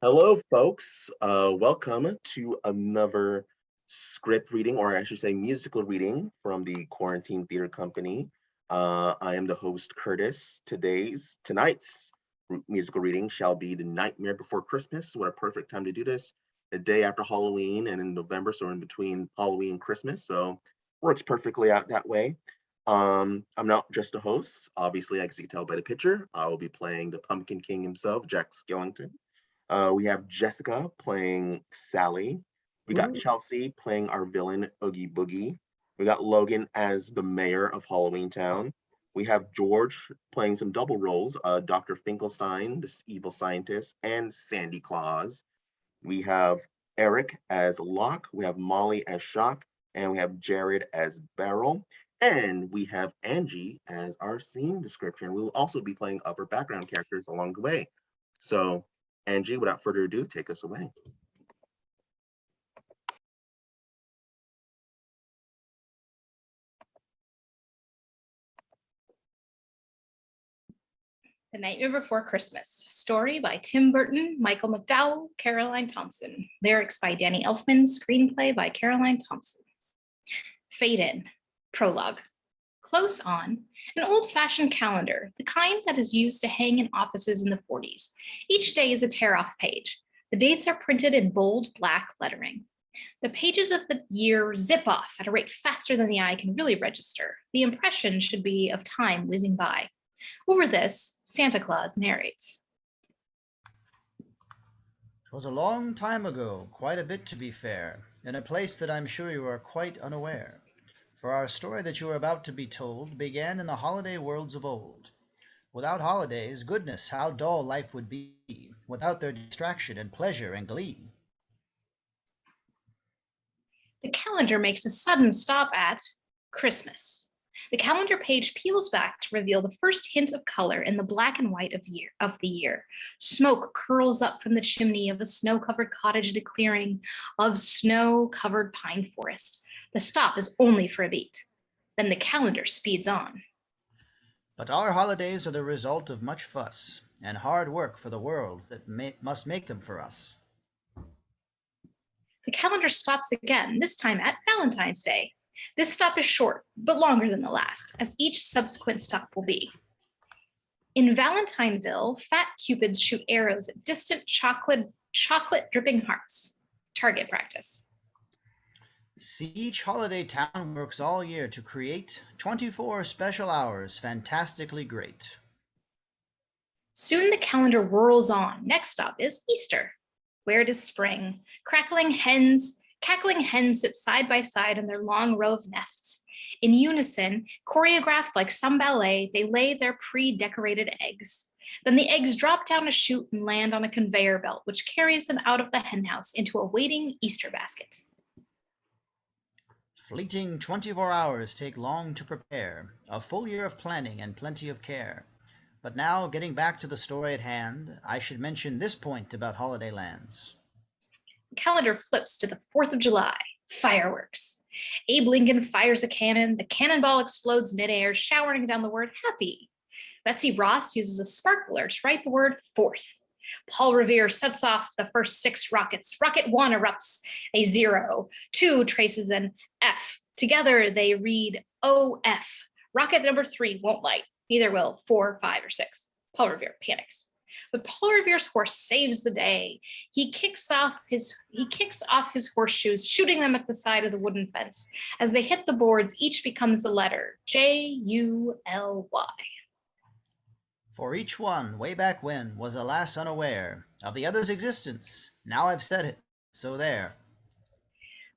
Hello, folks. Welcome to another script reading, or I should say musical reading from the Quarantine Theater Company. I am the host, Curtis. Tonight's musical reading shall be The Nightmare Before Christmas. What a perfect time to do this. The day after Halloween and in November, so in between Halloween and Christmas. So works perfectly out that way. I'm not just a host. Obviously, as you can tell by the picture, I will be playing the Pumpkin King himself, Jack Skellington. We have Jessica playing Sally. We got Ooh. Chelsea playing our villain, Oogie Boogie. We got Logan as the mayor of Halloween Town. We have George playing some double roles, Dr. Finkelstein, this evil scientist, and Sandy Claus. We have Eric as Locke. We have Molly as Shock. And we have Jared as Beryl. And we have Angie as our scene description. We will also be playing other background characters along the way. So Angie, without further ado, take us away. The Nightmare Before Christmas. Story by Tim Burton, Michael McDowell, Caroline Thompson. Lyrics by Danny Elfman. Screenplay by Caroline Thompson. Fade in. Prologue. Close on. An old-fashioned calendar, the kind that is used to hang in offices in the 40s. Each day is a tear-off page. The dates are printed in bold black lettering. The pages of the year zip off at a rate faster than the eye can really register. The impression should be of time whizzing by. Over this, Santa Claus narrates. 'Twas a long time ago, quite a bit to be fair, in a place that I'm sure you are quite unaware. For our story that you are about to be told began in the holiday worlds of old. Without holidays, goodness, how dull life would be, without their distraction and pleasure and glee. The calendar makes a sudden stop at Christmas. The calendar page peels back to reveal the first hint of color in the black and white of the year. Smoke curls up from the chimney of a snow-covered cottage at a clearing of snow-covered pine forest. The stop is only for a beat. Then the calendar speeds on. But our holidays are the result of much fuss and hard work for the worlds that must make them for us. The calendar stops again, this time at Valentine's Day. This stop is short, but longer than the last, as each subsequent stop will be. In Valentineville, fat cupids shoot arrows at distant chocolate dripping hearts. Target practice. See, each holiday town works all year to create 24 special hours fantastically great. Soon the calendar whirls on. Next stop is Easter, where it is spring. Cackling hens sit side by side in their long row of nests. In unison, choreographed like some ballet, they lay their pre-decorated eggs. Then the eggs drop down a chute and land on a conveyor belt, which carries them out of the henhouse into a waiting Easter basket. Fleeting 24 hours take long to prepare, a full year of planning and plenty of care. But now, getting back to the story at hand, I should mention this point about holiday lands. The calendar flips to the 4th of July, fireworks. Abe Lincoln fires a cannon. The cannonball explodes midair, showering down the word happy. Betsy Ross uses a sparkler to write the word 4th. Paul Revere sets off the first 6 rockets. Rocket 1 erupts a 0. 2 traces an F. Together they read OF. Rocket number 3 won't light. Neither will 4, 5, or 6. Paul Revere panics. But Paul Revere's horse saves the day. He kicks off his horseshoes, shooting them at the side of the wooden fence. As they hit the boards, each becomes the letter J-U-L-Y. For each one, way back when, was alas unaware of the other's existence. Now I've said it, so there.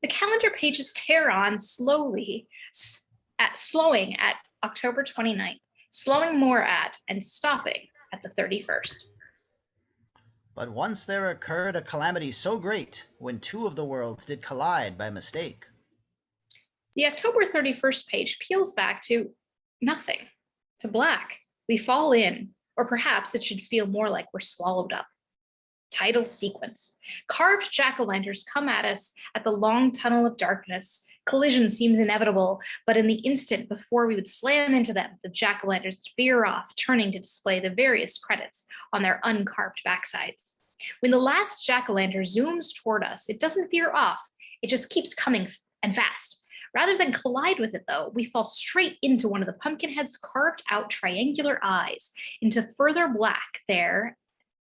The calendar pages tear on slowing at October 29th, slowing more at and stopping at the 31st. But once there occurred a calamity so great, when 2 of the worlds did collide by mistake. The October 31st page peels back to nothing, to black. We fall in, or perhaps it should feel more like we're swallowed up. Title sequence. Carved jack-o'-lanterns come at us at the long tunnel of darkness. Collision seems inevitable, but in the instant before we would slam into them, the jack-o'-lanterns veer off, turning to display the various credits on their uncarved backsides. When the last jack-o'-lantern zooms toward us, it doesn't veer off. It just keeps coming and fast. Rather than collide with it, though, we fall straight into one of the Pumpkinhead's carved out triangular eyes, into further black there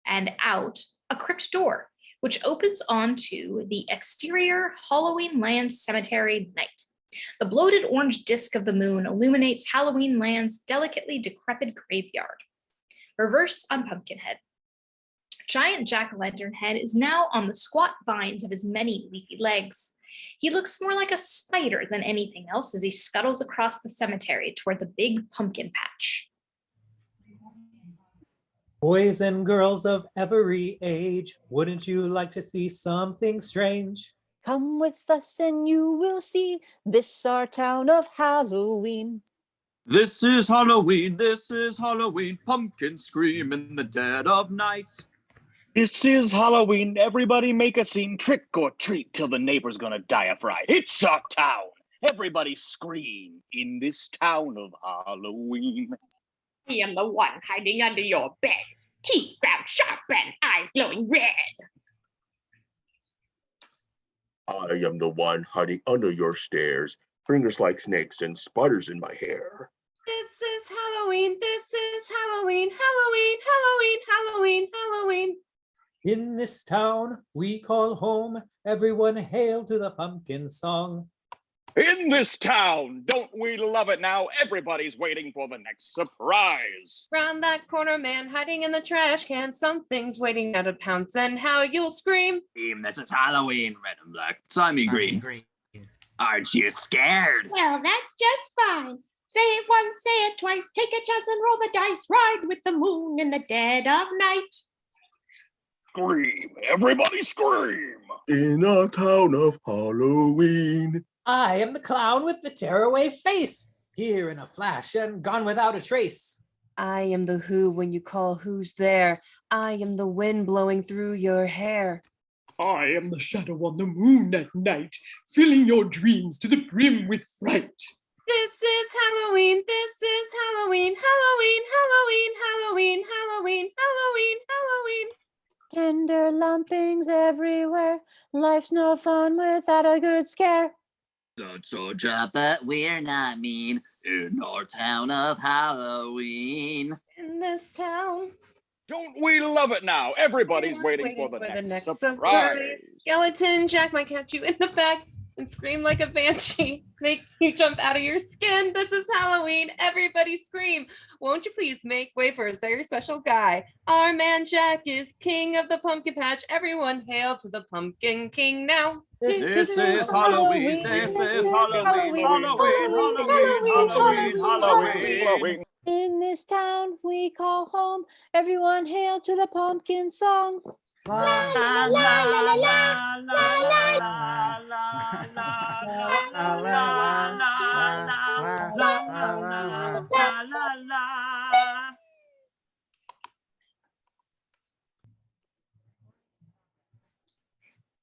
and out a crypt door, which opens onto the exterior Halloween Land Cemetery night. The bloated orange disk of the moon illuminates Halloween Land's delicately decrepit graveyard. Reverse on Pumpkinhead. Giant jack-o'-lantern head is now on the squat vines of his many leafy legs. He looks more like a spider than anything else as he scuttles across the cemetery toward the big pumpkin patch. Boys and girls of every age, wouldn't you like to see something strange? Come with us and you will see this our town of Halloween. This is Halloween, pumpkins scream in the dead of night. This is Halloween, everybody make a scene, trick or treat till the neighbor's gonna die of fright. It's our town, everybody scream in this town of Halloween. I am the one hiding under your bed, teeth ground sharp and eyes glowing red. I am the one hiding under your stairs, fingers like snakes and spiders in my hair. This is Halloween, Halloween, Halloween, Halloween, Halloween. In this town we call home, everyone hail to the pumpkin song. In this town, don't we love it now? Everybody's waiting for the next surprise. Round that corner, man hiding in the trash can. Something's waiting now to pounce, and how you'll scream. This is Halloween, red and black, slimy green. Aren't you scared? Well, that's just fine. Say it once, say it twice, take a chance and roll the dice. Ride with the moon in the dead of night. Scream, everybody scream. In a town of Halloween. I am the clown with the tearaway face, here in a flash and gone without a trace. I am the who when you call who's there. I am the wind blowing through your hair. I am the shadow on the moon at night, filling your dreams to the brim with fright. This is Halloween, Halloween, Halloween, Halloween, Halloween, Halloween, Halloween, Halloween. Tender lumpings everywhere. Life's no fun without a good scare. Don't soldier, but we're not mean in our town of Halloween. In this town. Don't we love it now? Everybody's waiting for the next surprise. Skeleton Jack might catch you in the back and scream like a banshee. Make you jump out of your skin. This is Halloween. Everybody scream. Won't you please make way for a very special guy? Our man Jack is king of the pumpkin patch. Everyone hail to the pumpkin king now. This is Halloween. This is Halloween. Halloween. In this town we call home, everyone hail to the pumpkin song. La la la la la la la la la.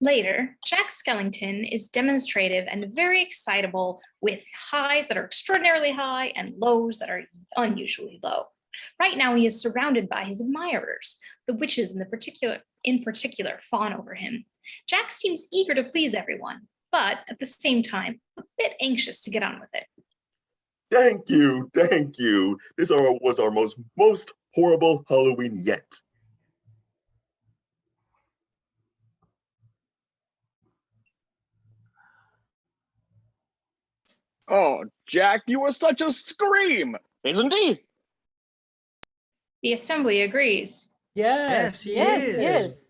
Later, Jack Skellington is demonstrative and very excitable with highs that are extraordinarily high and lows that are unusually low. Right now, he is surrounded by his admirers. The witches in particular fawn over him. Jack seems eager to please everyone, but at the same time, a bit anxious to get on with it. Thank you, thank you. This was our most horrible Halloween yet. Oh, Jack, you were such a scream, isn't he? The assembly agrees. Yes, Yes.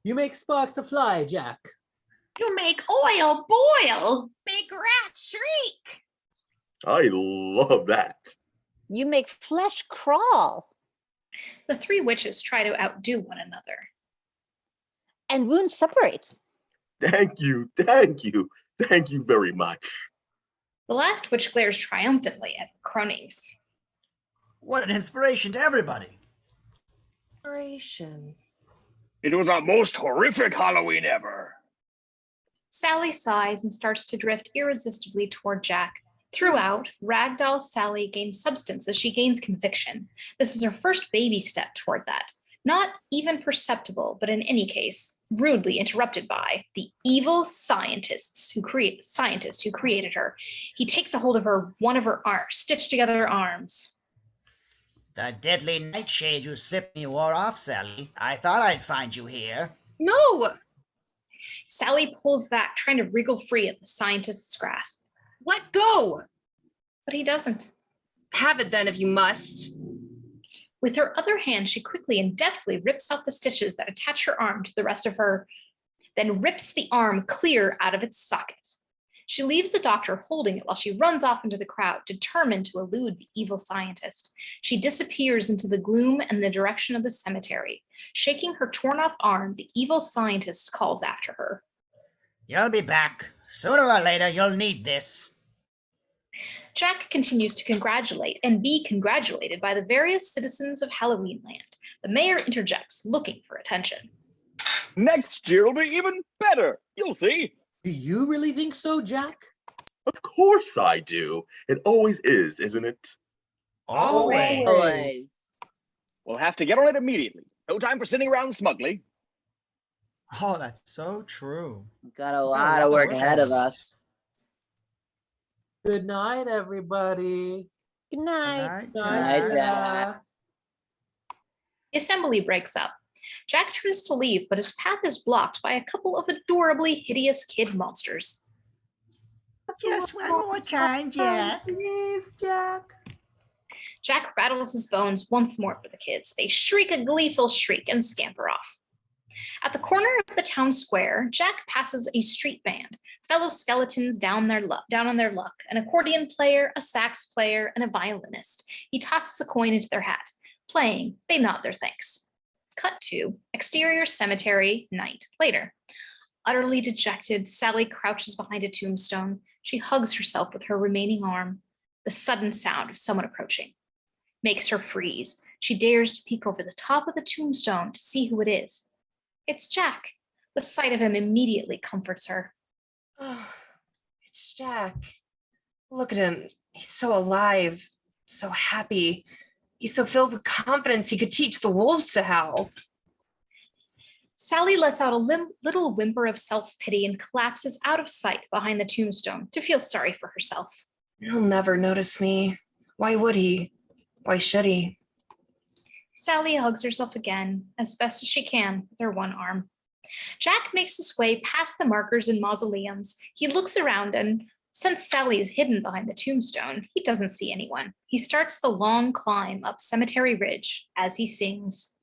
You make sparks fly, Jack. You make oil boil. Make rats shriek. I love that. You make flesh crawl. The three witches try to outdo one another. And wounds separate. Thank you, thank you, thank you very much. The last witch glares triumphantly at Cronies. What an inspiration to everybody. Inspiration. It was our most horrific Halloween ever. Sally sighs and starts to drift irresistibly toward Jack. Throughout, Ragdoll Sally gains substance as she gains conviction. This is her first baby step toward that. not even perceptible, but in any case, rudely interrupted by the evil scientist who created her. He takes a hold of one of her stitched together arms. The deadly nightshade you slipped me wore off, Sally. I thought I'd find you here. No! Sally pulls back, trying to wriggle free of the scientist's grasp. Let go! But he doesn't. Have it then if you must. With her other hand, she quickly and deftly rips out the stitches that attach her arm to the rest of her, then rips the arm clear out of its socket. She leaves the doctor holding it while she runs off into the crowd, determined to elude the evil scientist. She disappears into the gloom and the direction of the cemetery. Shaking her torn-off arm, the evil scientist calls after her. You'll be back. Sooner or later, you'll need this. Jack continues to congratulate and be congratulated by the various citizens of Halloween Land. The mayor interjects, looking for attention. Next year will be even better. You'll see. Do you really think so, Jack? Of course I do. It always is, isn't it? Always. We'll have to get on it immediately. No time for sitting around smugly. Oh, that's so true. We've got a lot of work ahead of us. Good night, everybody. Good night. Good night, Jack. The assembly breaks up. Jack turns to leave, but his path is blocked by a couple of adorably hideous kid monsters. Just one more time, Jack. Please, Jack. Jack rattles his bones once more for the kids. They shriek a gleeful shriek and scamper off. At the corner of the town square, Jack passes a street band, fellow skeletons down on their luck, an accordion player, a sax player, and a violinist. He tosses a coin into their hat. Playing, they nod their thanks. Cut to exterior cemetery, night later. Utterly dejected, Sally crouches behind a tombstone. She hugs herself with her remaining arm. The sudden sound of someone approaching makes her freeze. She dares to peek over the top of the tombstone to see who it is. It's Jack. The sight of him immediately comforts her. Oh, it's Jack. Look at him. He's so alive, so happy. He's so filled with confidence he could teach the wolves to howl. Sally lets out a little whimper of self-pity and collapses out of sight behind the tombstone to feel sorry for herself. He'll never notice me. Why would he? Why should he? Sally hugs herself again, as best as she can, with her one arm. Jack makes his way past the markers and mausoleums. He looks around and, since Sally is hidden behind the tombstone, he doesn't see anyone. He starts the long climb up Cemetery Ridge as he sings.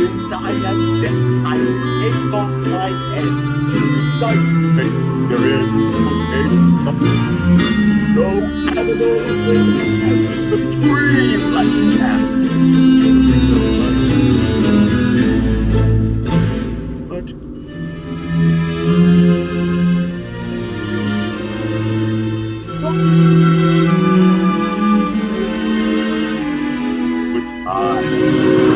since I am dead, I will take off my head to recite the spirit of no animal will ever scream like that. But which I think.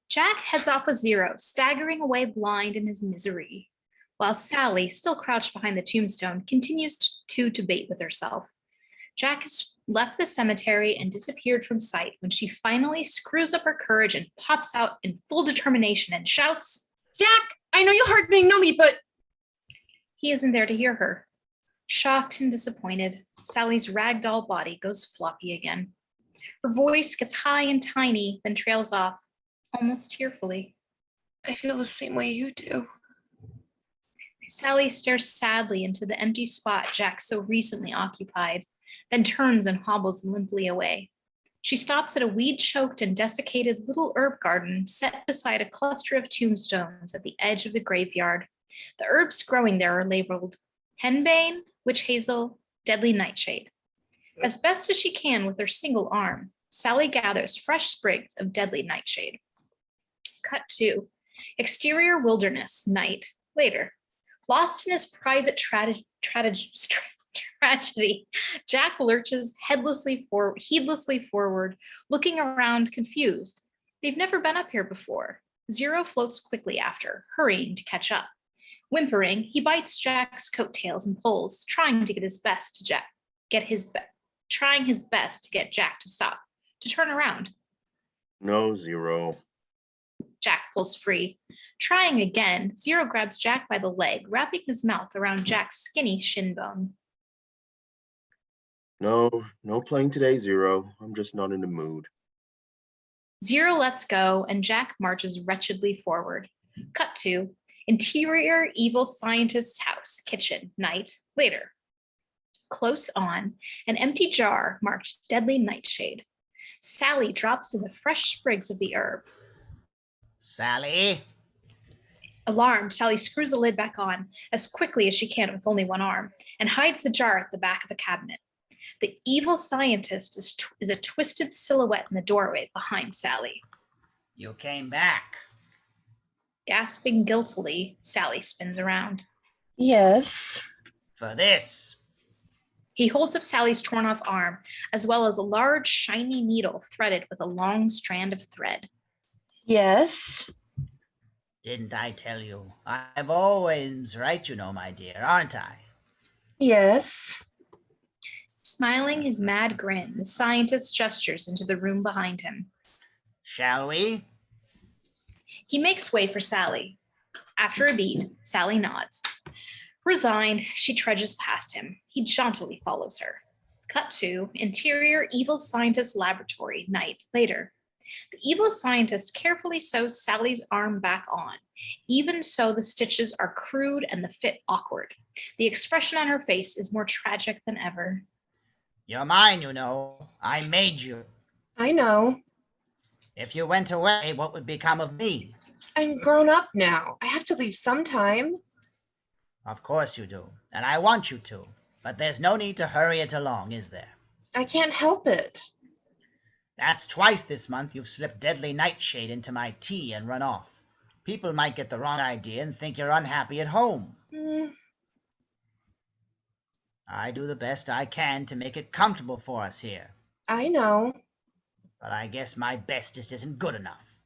Jack heads off with Zero, staggering away blind in his misery, while Sally, still crouched behind the tombstone, continues to debate with herself. Jack has left the cemetery and disappeared from sight when she finally screws up her courage and pops out in full determination and shouts, Jack, I know you hardly know me, but... He isn't there to hear her. Shocked and disappointed, Sally's ragdoll body goes floppy again. Her voice gets high and tiny, then trails off, almost tearfully. I feel the same way you do. Sally stares sadly into the empty spot Jack so recently occupied, then turns and hobbles limply away. She stops at a weed-choked and desiccated little herb garden set beside a cluster of tombstones at the edge of the graveyard. The herbs growing there are labeled henbane, witch hazel, deadly nightshade. As best as she can with her single arm, Sally gathers fresh sprigs of deadly nightshade. Cut to exterior wilderness, night, later. Lost in his private tragedy, Jack lurches heedlessly forward, looking around confused. They've never been up here before. Zero floats quickly after, hurrying to catch up. Whimpering, he bites Jack's coattails and pulls, trying his best to get Jack to stop, to turn around. No, Zero. Jack pulls free. Trying again, Zero grabs Jack by the leg, wrapping his mouth around Jack's skinny shin bone. No playing today, Zero. I'm just not in the mood. Zero lets go, and Jack marches wretchedly forward. Cut to interior evil scientist's house, kitchen, night, later. Close on, an empty jar marked deadly nightshade. Sally drops in the fresh sprigs of the herb. Sally? Alarmed, Sally screws the lid back on as quickly as she can with only one arm and hides the jar at the back of a cabinet. The evil scientist is a twisted silhouette in the doorway behind Sally. You came back. Gasping guiltily, Sally spins around. Yes. For this. He holds up Sally's torn off arm, as well as a large, shiny needle threaded with a long strand of thread. Yes. Didn't I tell you? I've always right, you know, my dear, aren't I? Yes. Smiling his mad grin, the scientist gestures into the room behind him. Shall we? He makes way for Sally. After a beat, Sally nods. Resigned, she trudges past him. He jauntily follows her. Cut to interior evil scientist laboratory, night, later. The evil scientist carefully sews Sally's arm back on. Even so, the stitches are crude and the fit awkward. The expression on her face is more tragic than ever. You're mine, you know. I made you. I know. If you went away, what would become of me? I'm grown up now. I have to leave sometime. Of course you do, and I want you to. But there's no need to hurry it along, is there? I can't help it. That's twice this month you've slipped deadly nightshade into my tea and run off. People might get the wrong idea and think you're unhappy at home. I do the best I can to make it comfortable for us here. I know. but I guess my bestest isn't good enough.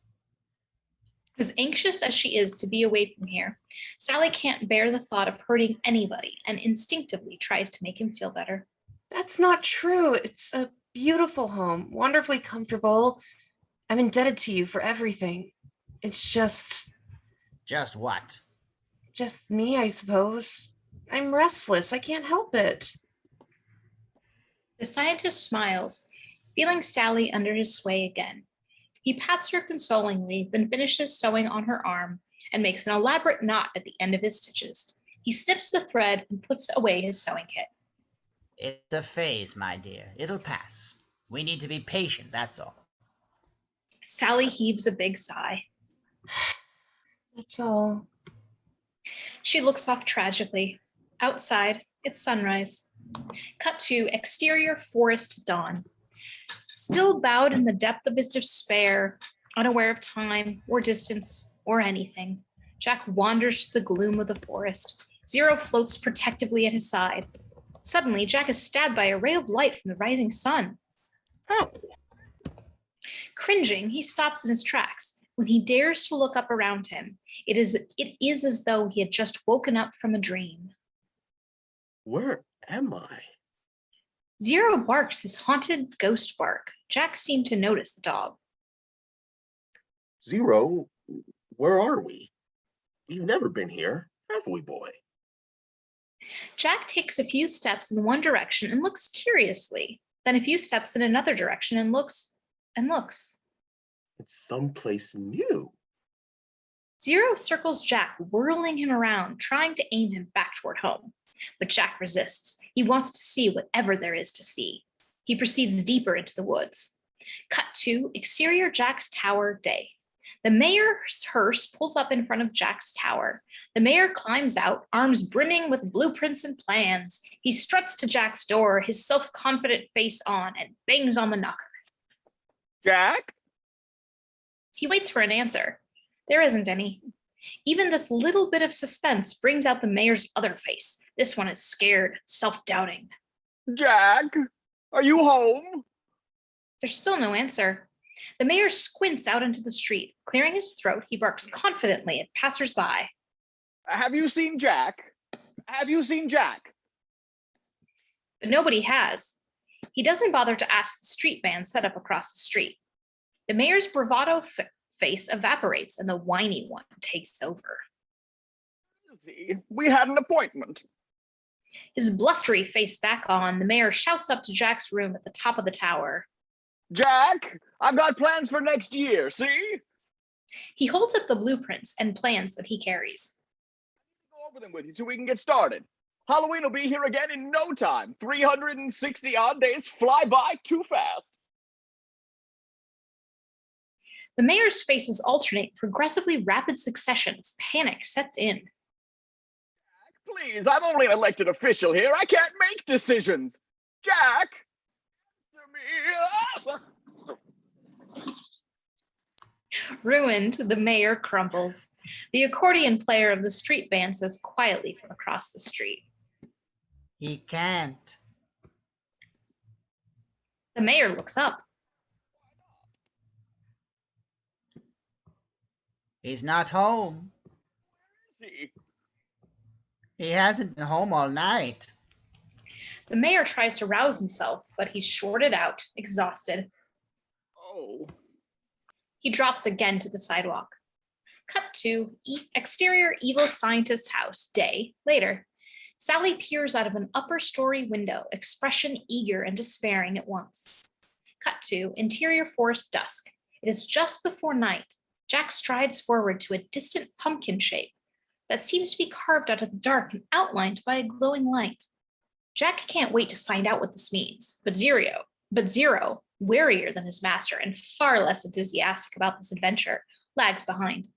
As anxious as she is to be away from here, Sally can't bear the thought of hurting anybody and instinctively tries to make him feel better. That's not true. It's a beautiful home, wonderfully comfortable. I'm indebted to you for everything. It's just what? Just me, I suppose. I'm restless. I can't help it. The scientist smiles, feeling Sally under his sway again. He pats her consolingly, then finishes sewing on her arm and makes an elaborate knot at the end of his stitches. He snips the thread and puts away his sewing kit. It's a phase, my dear. It'll pass. We need to be patient, that's all. Sally heaves a big sigh. That's all. She looks off tragically. Outside, it's sunrise. Cut to exterior forest dawn. Still bowed in the depth of his despair, unaware of time or distance or anything, Jack wanders through the gloom of the forest. Zero floats protectively at his side. Suddenly, Jack is stabbed by a ray of light from the rising sun. Oh. Cringing, he stops in his tracks. When he dares to look up around him, it is as though he had just woken up from a dream. Where am I? Zero barks his haunted ghost bark. Jack seemed to notice the dog. Zero, where are we? We've never been here, have we, boy? Jack takes a few steps in one direction and looks curiously, then a few steps in another direction and looks and looks. It's someplace new. Zero circles Jack, whirling him around, trying to aim him back toward home. But Jack resists. He wants to see whatever there is to see. He proceeds deeper into the woods. Cut to exterior Jack's tower, day. The mayor's hearse pulls up in front of Jack's tower. The mayor climbs out, arms brimming with blueprints and plans. He struts to Jack's door, his self-confident face on, and bangs on the knocker. Jack? He waits for an answer. There isn't any. Even this little bit of suspense brings out the mayor's other face. This one is scared, self-doubting. Jack? Are you home? There's still no answer. The mayor squints out into the street. Clearing his throat, he barks confidently at passers-by. Have you seen Jack? Have you seen Jack? But nobody has. He doesn't bother to ask the street van set up across the street. The mayor's bravado face evaporates and the whiny one takes over. See, we had an appointment. His blustery face back on, the mayor shouts up to Jack's room at the top of the tower. Jack, I've got plans for next year, see? He holds up the blueprints and plans that he carries. Go over them with you so we can get started. Halloween will be here again in no time. 360 odd days fly by too fast. The mayor's faces alternate progressively rapid successions. Panic sets in. Please, I'm only an elected official here. I can't make decisions. Jack! Ruined, the mayor crumbles. The accordion player of the street band says quietly from across the street. He can't. The mayor looks up. He's not home. Where is he? He hasn't been home all night. The mayor tries to rouse himself, but he's shorted out, exhausted. Oh. He drops again to the sidewalk. Cut to exterior evil scientist's house, day later. Sally peers out of an upper story window, expression eager and despairing at once. Cut to interior forest dusk. It is just before night. Jack strides forward to a distant pumpkin shape that seems to be carved out of the dark and outlined by a glowing light. Jack can't wait to find out what this means, but Zero, warier than his master and far less enthusiastic about this adventure, lags behind.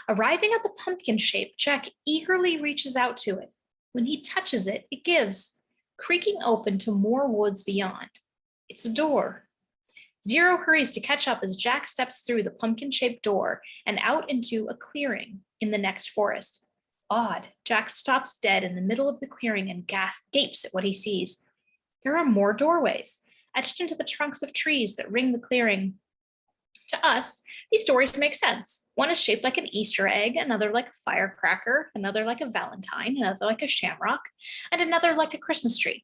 Arriving at the pumpkin shape, Jack eagerly reaches out to it. When he touches it, it gives, creaking open to more woods beyond. It's a door. Zero hurries to catch up as Jack steps through the pumpkin-shaped door and out into a clearing in the next forest. Odd, Jack stops dead in the middle of the clearing and gapes at what he sees. There are more doorways, etched into the trunks of trees that ring the clearing. To us, these stories make sense. One is shaped like an Easter egg, another like a firecracker, another like a Valentine, another like a shamrock, and another like a Christmas tree.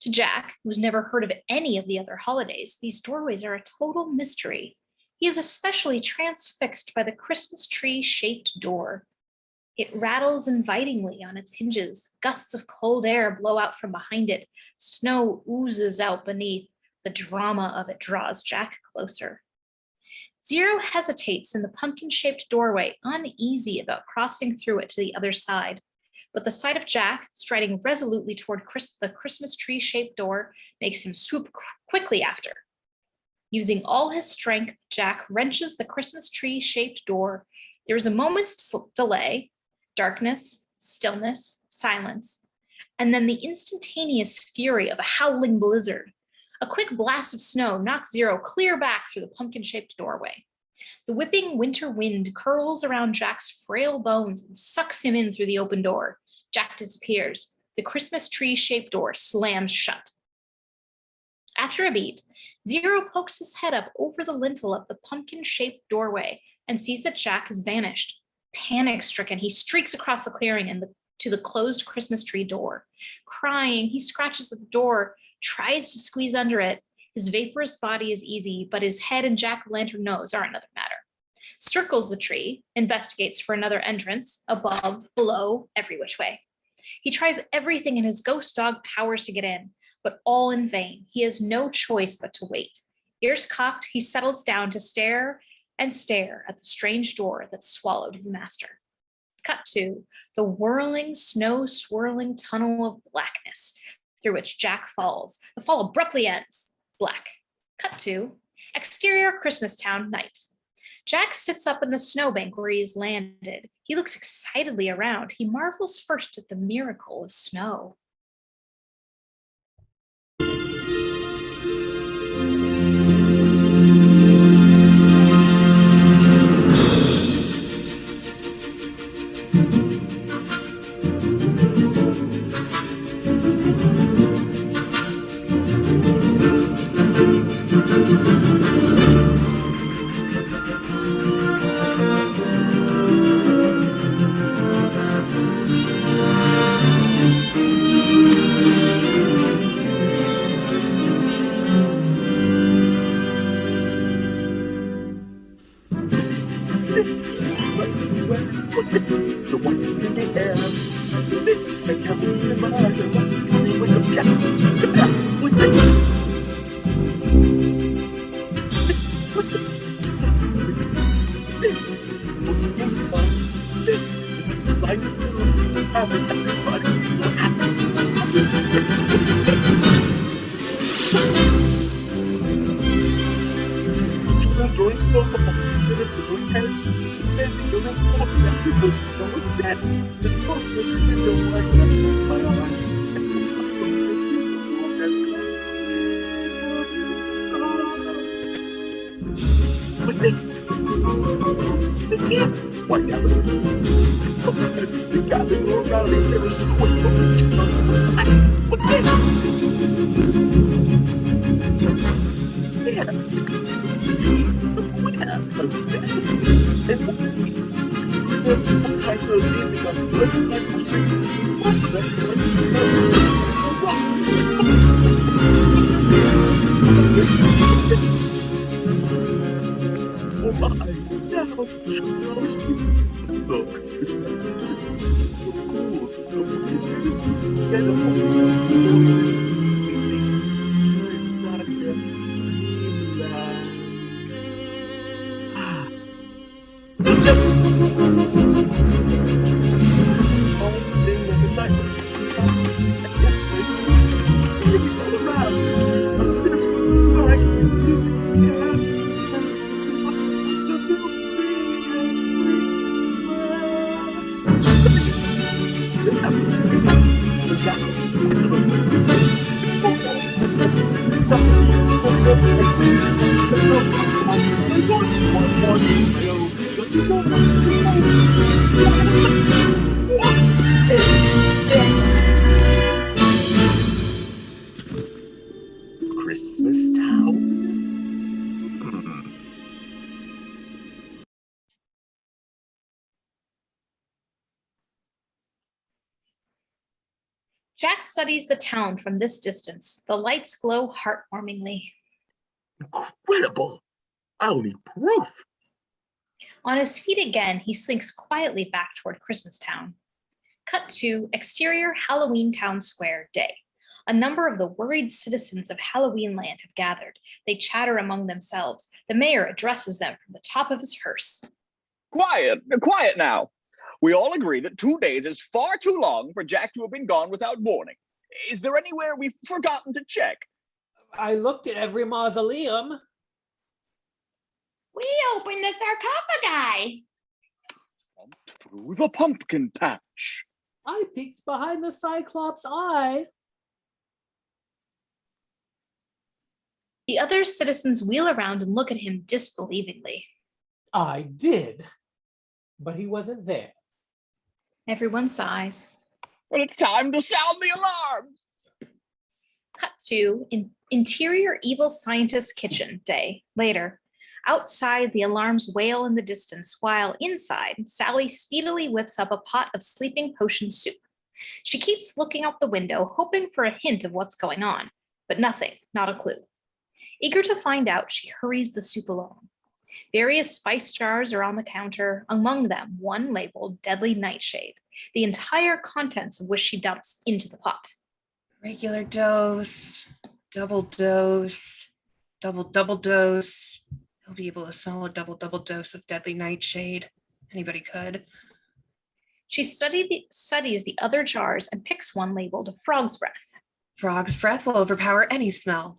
To Jack, who's never heard of any of the other holidays, these doorways are a total mystery. He is especially transfixed by the Christmas tree-shaped door. It rattles invitingly on its hinges. Gusts of cold air blow out from behind it. Snow oozes out beneath. The drama of it draws Jack closer. Zero hesitates in the pumpkin-shaped doorway, uneasy about crossing through it to the other side. But the sight of Jack striding resolutely toward the Christmas tree-shaped door makes him swoop quickly after. Using all his strength, Jack wrenches the Christmas tree-shaped door. There is a moment's delay, darkness, stillness, silence, and then the instantaneous fury of a howling blizzard. A quick blast of snow knocks Zero clear back through the pumpkin-shaped doorway. The whipping winter wind curls around Jack's frail bones and sucks him in through the open door. Jack disappears. The Christmas tree-shaped door slams shut. After a beat, Zero pokes his head up over the lintel of the pumpkin-shaped doorway and sees that Jack has vanished. Panic-stricken, he streaks across the clearing and to the closed Christmas tree door. Crying, he scratches at the door, tries to squeeze under it. His vaporous body is easy, but his head and jack-o'-lantern nose are another matter. Circles the tree, investigates for another entrance, above, below, every which way. He tries everything in his ghost dog powers to get in, but all in vain. He has no choice but to wait. Ears cocked, he settles down to stare and stare at the strange door that swallowed his master. Cut to the whirling, snow-swirling tunnel of blackness through which Jack falls. The fall abruptly ends. Black. Cut to exterior Christmas town night. Jack sits up in the snowbank where he has landed. He looks excitedly around. He marvels first at the miracle of snow. The one in the air. Is this? I can't believe my eyes. I must be coming with the jacket. What's this? What's this? What's this? It's like what's happening? Everybody's so happy. Throwing snowballs instead of throwing heads. There's a little more flexible. No one's dead. Just close the window like that. My eyes. What's this? The kiss. What happened? The cabin all around it. There was so much of what's this? And type of music on butterflies and strings, just one of oh my, now, I see. Look, it's the ghouls, the monkeys, the schools, and the homes. Inside the dreamland. Always been like a nightmare. And that place was living all around. Instead of Christmas flag, music, yeah. Jack studies the town from this distance. The lights glow heartwarmingly. Incredible! I'll need proof. On his feet again, he slinks quietly back toward Christmastown. Cut to exterior Halloween Town Square day. A number of the worried citizens of Halloween Land have gathered. They chatter among themselves. The mayor addresses them from the top of his hearse. Quiet now. We all agree that 2 days is far too long for Jack to have been gone without warning. Is there anywhere we've forgotten to check? I looked at every mausoleum. We opened the sarcophagi. Thumped through the pumpkin patch. I peeked behind the Cyclops' eye. The other citizens wheel around and look at him disbelievingly. I did, but he wasn't there. Everyone sighs. But it's time to sound the alarms. Cut to interior evil scientist kitchen day later. Outside, the alarms wail in the distance, while inside, Sally speedily whips up a pot of sleeping potion soup. She keeps looking out the window, hoping for a hint of what's going on, but nothing, not a clue. Eager to find out, she hurries the soup along. Various spice jars are on the counter, among them one labeled Deadly Nightshade, the entire contents of which she dumps into the pot. Regular dose, double dose, double dose. He'll be able to smell a double dose of Deadly Nightshade. Anybody could. She studies the other jars and picks one labeled Frog's Breath. Frog's breath will overpower any smell.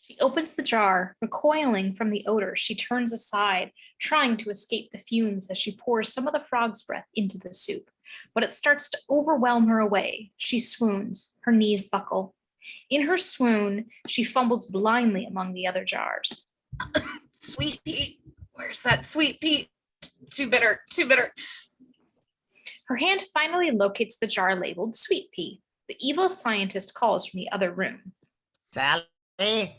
She opens the jar, recoiling from the odor. She turns aside, trying to escape the fumes as she pours some of the frog's breath into the soup. But it starts to overwhelm her away. She swoons, her knees buckle. In her swoon, she fumbles blindly among the other jars. Sweet pea. Where's that sweet pea? Too bitter, too bitter. Her hand finally locates the jar labeled Sweet Pea. The evil scientist calls from the other room. Sally?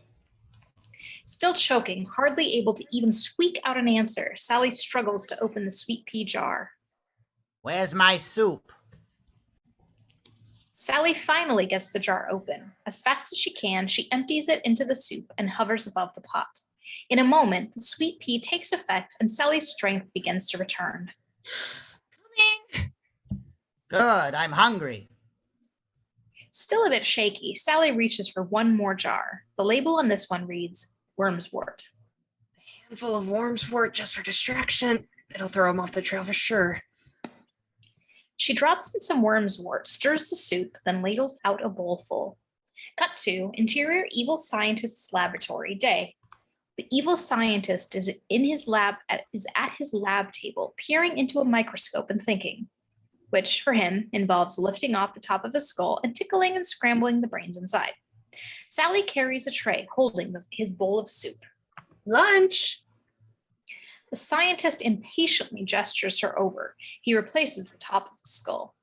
Still choking, hardly able to even squeak out an answer, Sally struggles to open the sweet pea jar. Where's my soup? Sally finally gets the jar open. As fast as she can, she empties it into the soup and hovers above the pot. In a moment, the sweet pea takes effect and Sally's strength begins to return. Coming. Good, I'm hungry. Still a bit shaky, Sally reaches for one more jar. The label on this one reads, Wormswort. A handful of wormswort just for distraction. It'll throw him off the trail for sure. She drops in some wormswort, stirs the soup, then ladles out a bowl full. Cut to interior evil scientist's laboratory day. The evil scientist is in his lab at his lab table, peering into a microscope and thinking, which for him involves lifting off the top of his skull and tickling and scrambling the brains inside. Sally carries a tray holding his bowl of soup. Lunch. The scientist impatiently gestures her over. He replaces the top of the skull.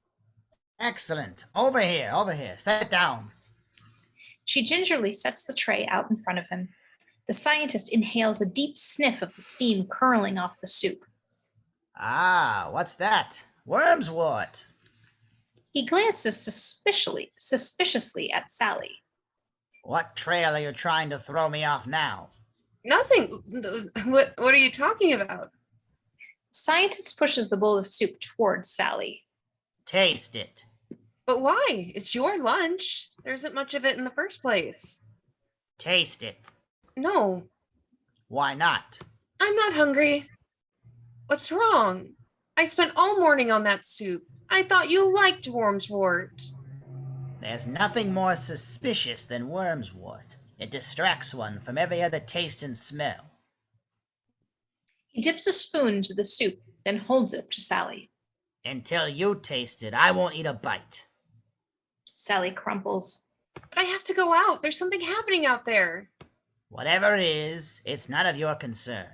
Excellent. Over here. Sit down. She gingerly sets the tray out in front of him. The scientist inhales a deep sniff of the steam curling off the soup. Ah, what's that? Wormswort. He glances suspiciously at Sally. What trail are you trying to throw me off now? Nothing. What are you talking about? The scientist pushes the bowl of soup towards Sally. Taste it. But why? It's your lunch. There isn't much of it in the first place. Taste it. No. Why not? I'm not hungry. What's wrong? I spent all morning on that soup. I thought you liked wormswort. There's nothing more suspicious than wormswort. It distracts one from every other taste and smell. He dips a spoon into the soup, then holds it to Sally. Until you taste it, I won't eat a bite. Sally crumples. But I have to go out. There's something happening out there. Whatever it is, it's none of your concern.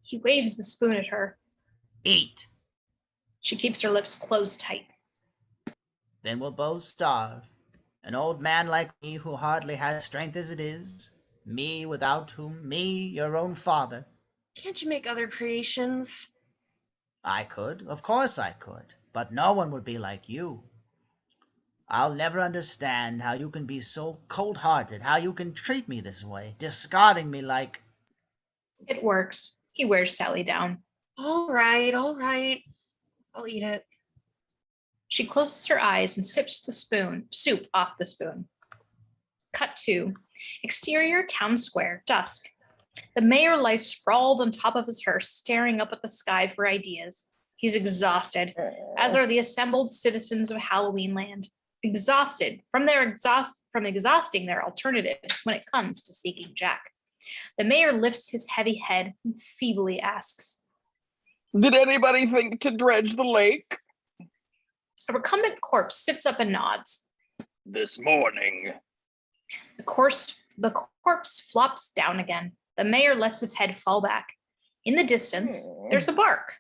He waves the spoon at her. Eat. She keeps her lips closed tight. Then we'll both starve. An old man like me who hardly has strength as it is. Me without whom, me, your own father. Can't you make other creations? I could, of course I could, but no one would be like you. I'll never understand how you can be so cold-hearted, how you can treat me this way, discarding me like... It works. He wears Sally down. All right, all right. I'll eat it. She closes her eyes and sips the soup off the spoon. Cut to exterior town square, dusk. The mayor lies sprawled on top of his hearse, staring up at the sky for ideas. He's exhausted, as are the assembled citizens of Halloween Land. Exhausted from exhausting their alternatives when it comes to seeking Jack. The mayor lifts his heavy head and feebly asks, Did anybody think to dredge the lake? a recumbent corpse sits up and nods. This morning. The corpse flops down again. The mayor lets his head fall back. In the distance, there's a bark.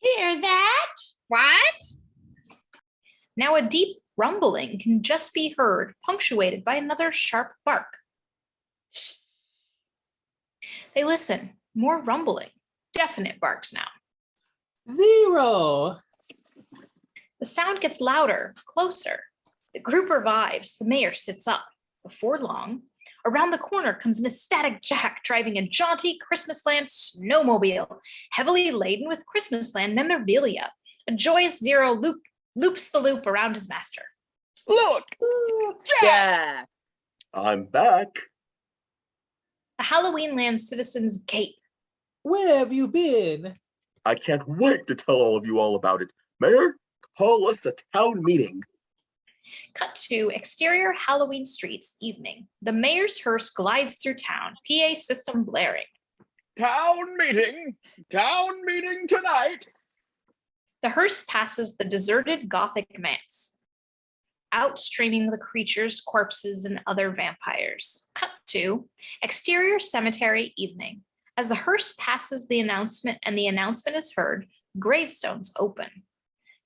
Hear that? What? Now a deep rumbling can just be heard, punctuated by another sharp bark. They listen. More rumbling. Definite barks now. 0. The sound gets louder, closer. The group revives. The mayor sits up. Before long, around the corner comes an ecstatic Jack driving a jaunty Christmasland snowmobile, heavily laden with Christmasland memorabilia. A joyous Zero loops the loop around his master. Look! Jack! I'm back. The Halloween Land citizens gape. Where have you been? I can't wait to tell all of you all about it. Mayor, call us a town meeting. Cut to exterior Halloween streets, evening. The mayor's hearse glides through town, PA system blaring. Town meeting tonight. The hearse passes the deserted Gothic manse, outstreaming the creatures, corpses, and other vampires. Cut to exterior cemetery, evening. As the hearse passes the announcement and the announcement is heard, gravestones open.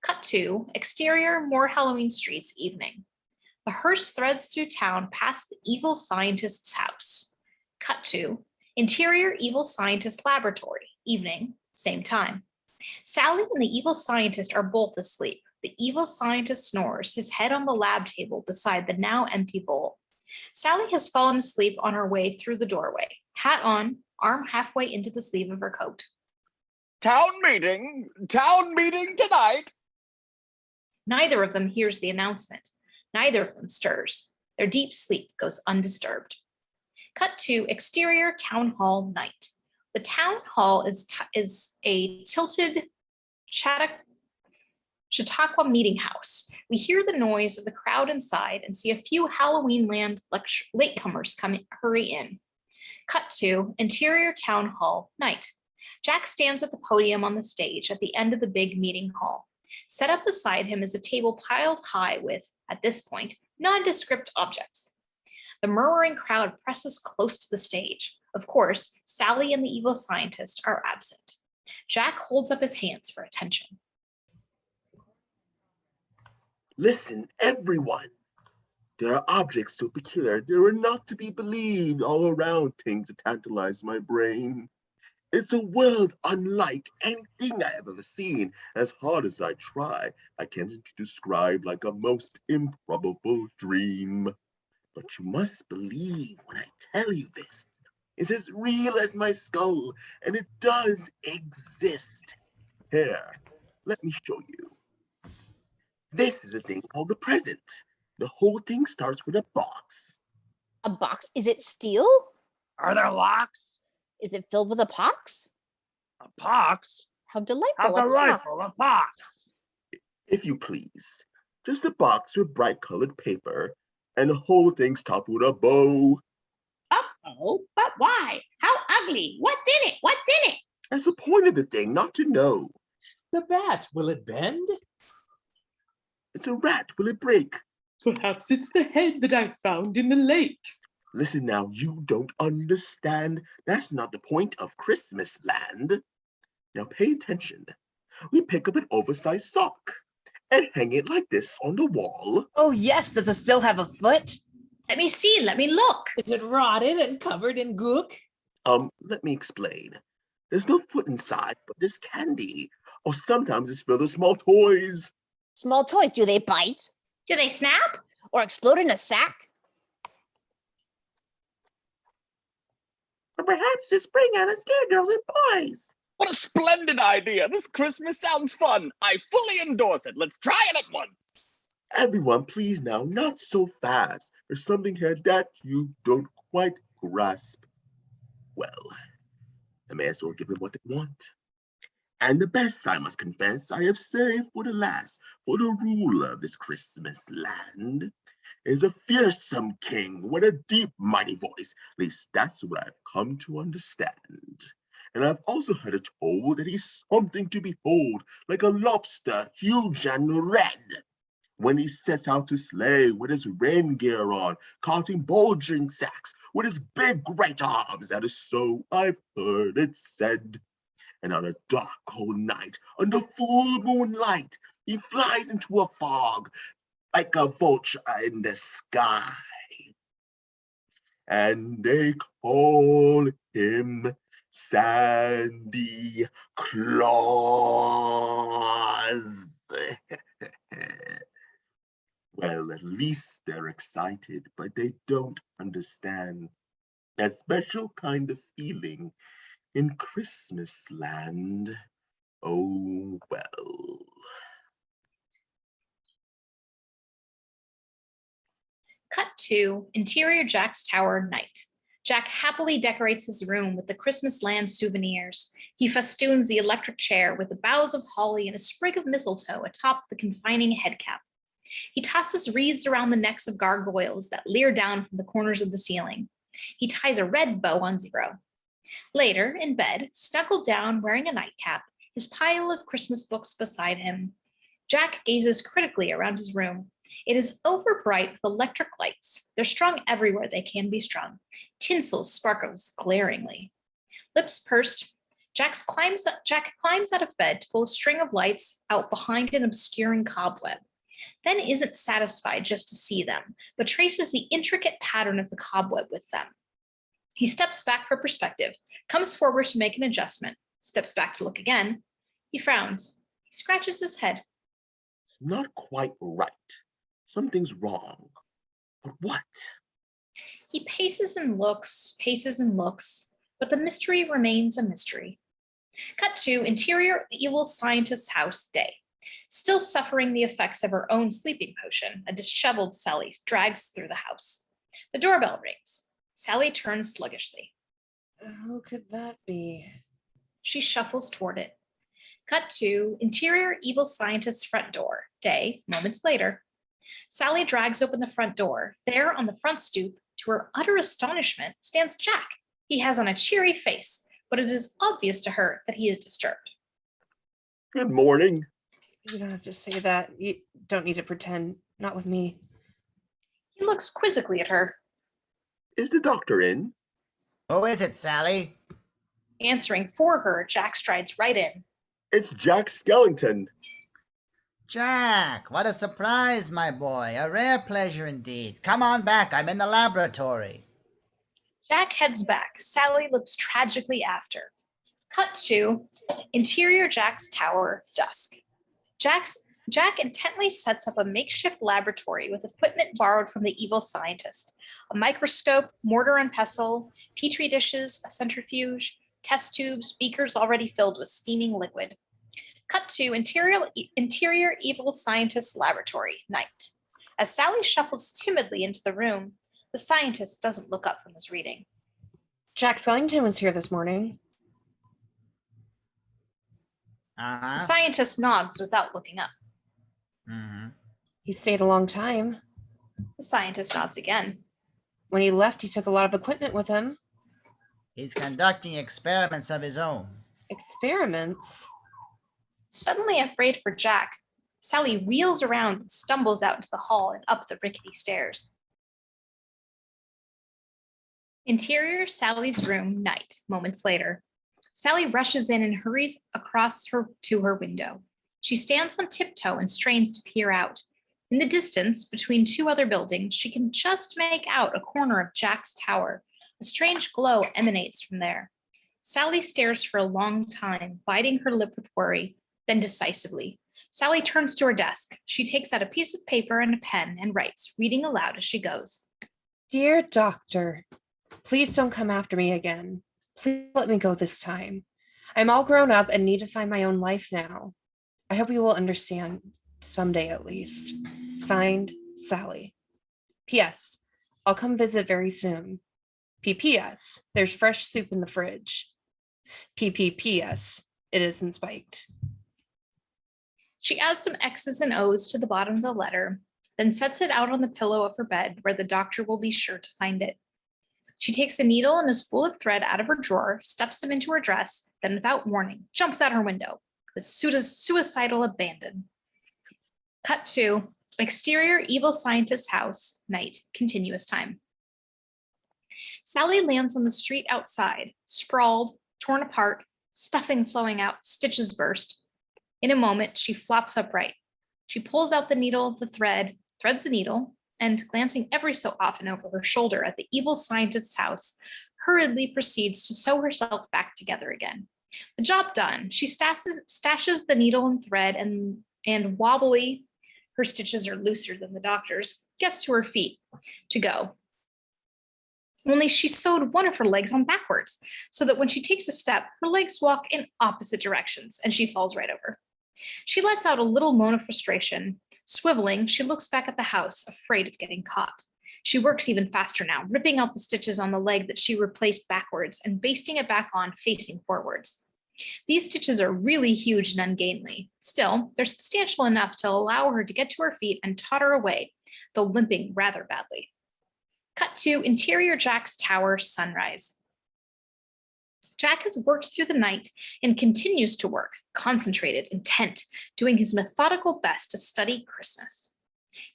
Cut to exterior, more Halloween streets, evening. The hearse threads through town past the evil scientist's house. Cut to interior evil scientist laboratory, evening, same time. Sally and the evil scientist are both asleep. The evil scientist snores, his head on the lab table beside the now empty bowl. Sally has fallen asleep on her way through the doorway, hat on, arm halfway into the sleeve of her coat. Town meeting tonight. Neither of them hears the announcement. Neither of them stirs. Their deep sleep goes undisturbed. Cut to exterior town hall night. The town hall is a tilted Chautauqua meeting house. We hear the noise of the crowd inside and see a few Halloween Land latecomers hurry in. Cut to interior town hall night. Jack stands at the podium on the stage at the end of the big meeting hall. Set up beside him is a table piled high with, at this point, nondescript objects. The murmuring crowd presses close to the stage. Of course, Sally and the evil scientist are absent. Jack holds up his hands for attention. Listen, everyone. There are objects so peculiar they are not to be believed all around things that tantalize my brain. It's a world unlike anything I have ever seen. As hard as I try, I can't describe like a most improbable dream. But you must believe when I tell you this. It's as real as my skull, and it does exist. Here, let me show you. This is a thing called the present. The whole thing starts with a box. A box? Is it steel? Are there locks? Is it filled with a pox? A pox? How delightful. How a pox. delightful, a pox. If you please. Just a box with bright colored paper, and the whole thing's topped with a bow. Uh-oh, but why? How ugly. What's in it? What's in it? That's the point of the thing, not to know. The bat, will it bend? It's a rat, will it break? Perhaps it's the head that I found in the lake. Listen now, you don't understand. That's not the point of Christmas land. Now pay attention. We pick up an oversized sock and hang it like this on the wall. Oh yes, does it still have a foot? Let me see, let me look. Is it rotted and covered in gook? Let me explain. There's no foot inside, but there's candy. Or sometimes it's filled with small toys. Small toys, do they bite? Do they snap? Or explode in a sack? Or perhaps just bring out a scare girls and boys. What a splendid idea! This Christmas sounds fun. I fully endorse it. Let's try it at once. Everyone, please now, not so fast. There's something here that you don't quite grasp. Well, I may as well give them what they want. And the best, I must confess, I have saved for the last, for the ruler of this Christmas land is a fearsome king with a deep, mighty voice. At least that's what I've come to understand. And I've also heard it told that he's something to behold, like a lobster, huge and red. When he sets out to slay with his rain gear on, carting bulging sacks with his big great arms, that is so I've heard it said. And on a dark, cold night, under full moonlight, he flies into a fog like a vulture in the sky. And they call him Sandy Claus. Well, at least they're excited, but they don't understand that special kind of feeling in Christmas land. Oh, well. Cut to interior Jack's tower night. Jack happily decorates his room with the Christmas land souvenirs. He festoons the electric chair with the boughs of holly and a sprig of mistletoe atop the confining head cap. He tosses wreaths around the necks of gargoyles that leer down from the corners of the ceiling. He ties a red bow on Zero. Later, in bed, snuggled down wearing a nightcap, his pile of Christmas books beside him, Jack gazes critically around his room. It is overbright with electric lights. They're strung everywhere they can be strung. Tinsel sparkles glaringly. Lips pursed, Jack climbs out of bed to pull a string of lights out behind an obscuring cobweb. Then isn't satisfied just to see them, but traces the intricate pattern of the cobweb with them. He steps back for perspective, comes forward to make an adjustment, steps back to look again. He frowns. He scratches his head. It's not quite right. Something's wrong. But what? He paces and looks, but the mystery remains a mystery. Cut to interior evil scientist's house day. Still suffering the effects of her own sleeping potion, a disheveled Sally drags through the house. The doorbell rings. Sally turns sluggishly. Who could that be? She shuffles toward it. Cut to interior evil scientist's front door. Day, moments later. Sally drags open the front door. There on the front stoop, to her utter astonishment, stands Jack. He has on a cheery face, but it is obvious to her that he is disturbed. Good morning. You don't have to say that. You don't need to pretend. Not with me. He looks quizzically at her. Is the doctor in? Who is it, Sally? Answering for her, Jack strides right in. It's Jack Skellington. Jack, what a surprise, my boy. A rare pleasure indeed. Come on back. I'm in the laboratory. Jack heads back. Sally looks tragically after. Cut to interior Jack's tower, dusk. Jack intently sets up a makeshift laboratory with equipment borrowed from the evil scientist. A microscope, mortar and pestle, petri dishes, a centrifuge, test tubes, beakers already filled with steaming liquid. Cut to interior evil scientist's laboratory, night. As Sally shuffles timidly into the room, the scientist doesn't look up from his reading. Jack Skellington was here this morning. The scientist nods without looking up. He stayed a long time. The scientist nods again. When he left, he took a lot of equipment with him. He's conducting experiments of his own. Experiments? Suddenly afraid for Jack, Sally wheels around and stumbles out into the hall and up the rickety stairs. Interior Sally's room, night, moments later. Sally rushes in and hurries across to her window. She stands on tiptoe and strains to peer out. In the distance, between two other buildings, she can just make out a corner of Jack's tower. A strange glow emanates from there. Sally stares for a long time, biting her lip with worry, then decisively. Sally turns to her desk. She takes out a piece of paper and a pen and writes, reading aloud as she goes. Dear doctor, please don't come after me again. Please let me go this time. I'm all grown up and need to find my own life now. I hope you will understand someday at least. Signed, Sally. P.S. I'll come visit very soon. P.P.S. There's fresh soup in the fridge. P.P.P.S. It isn't spiked. She adds some X's and O's to the bottom of the letter, then sets it out on the pillow of her bed where the doctor will be sure to find it. She takes a needle and a spool of thread out of her drawer, stuffs them into her dress, then without warning, jumps out her window with suicidal abandon. Cut to exterior evil scientist house, night, continuous time. Sally lands on the street outside, sprawled, torn apart, stuffing flowing out, stitches burst. In a moment, she flops upright. She pulls out the needle, the thread, threads the needle, and glancing every so often over her shoulder at the evil scientist's house, hurriedly proceeds to sew herself back together again. The job done, she stashes the needle and thread and wobbly, her stitches are looser than the doctor's, gets to her feet to go. Only she sewed one of her legs on backwards, so that when she takes a step, her legs walk in opposite directions and she falls right over. She lets out a little moan of frustration. Swiveling, she looks back at the house, afraid of getting caught. She works even faster now, ripping out the stitches on the leg that she replaced backwards and basting it back on facing forwards. These stitches are really huge and ungainly. Still, they're substantial enough to allow her to get to her feet and totter away, though limping rather badly. Cut to interior Jack's tower, sunrise. Jack has worked through the night and continues to work, concentrated, intent, doing his methodical best to study Christmas.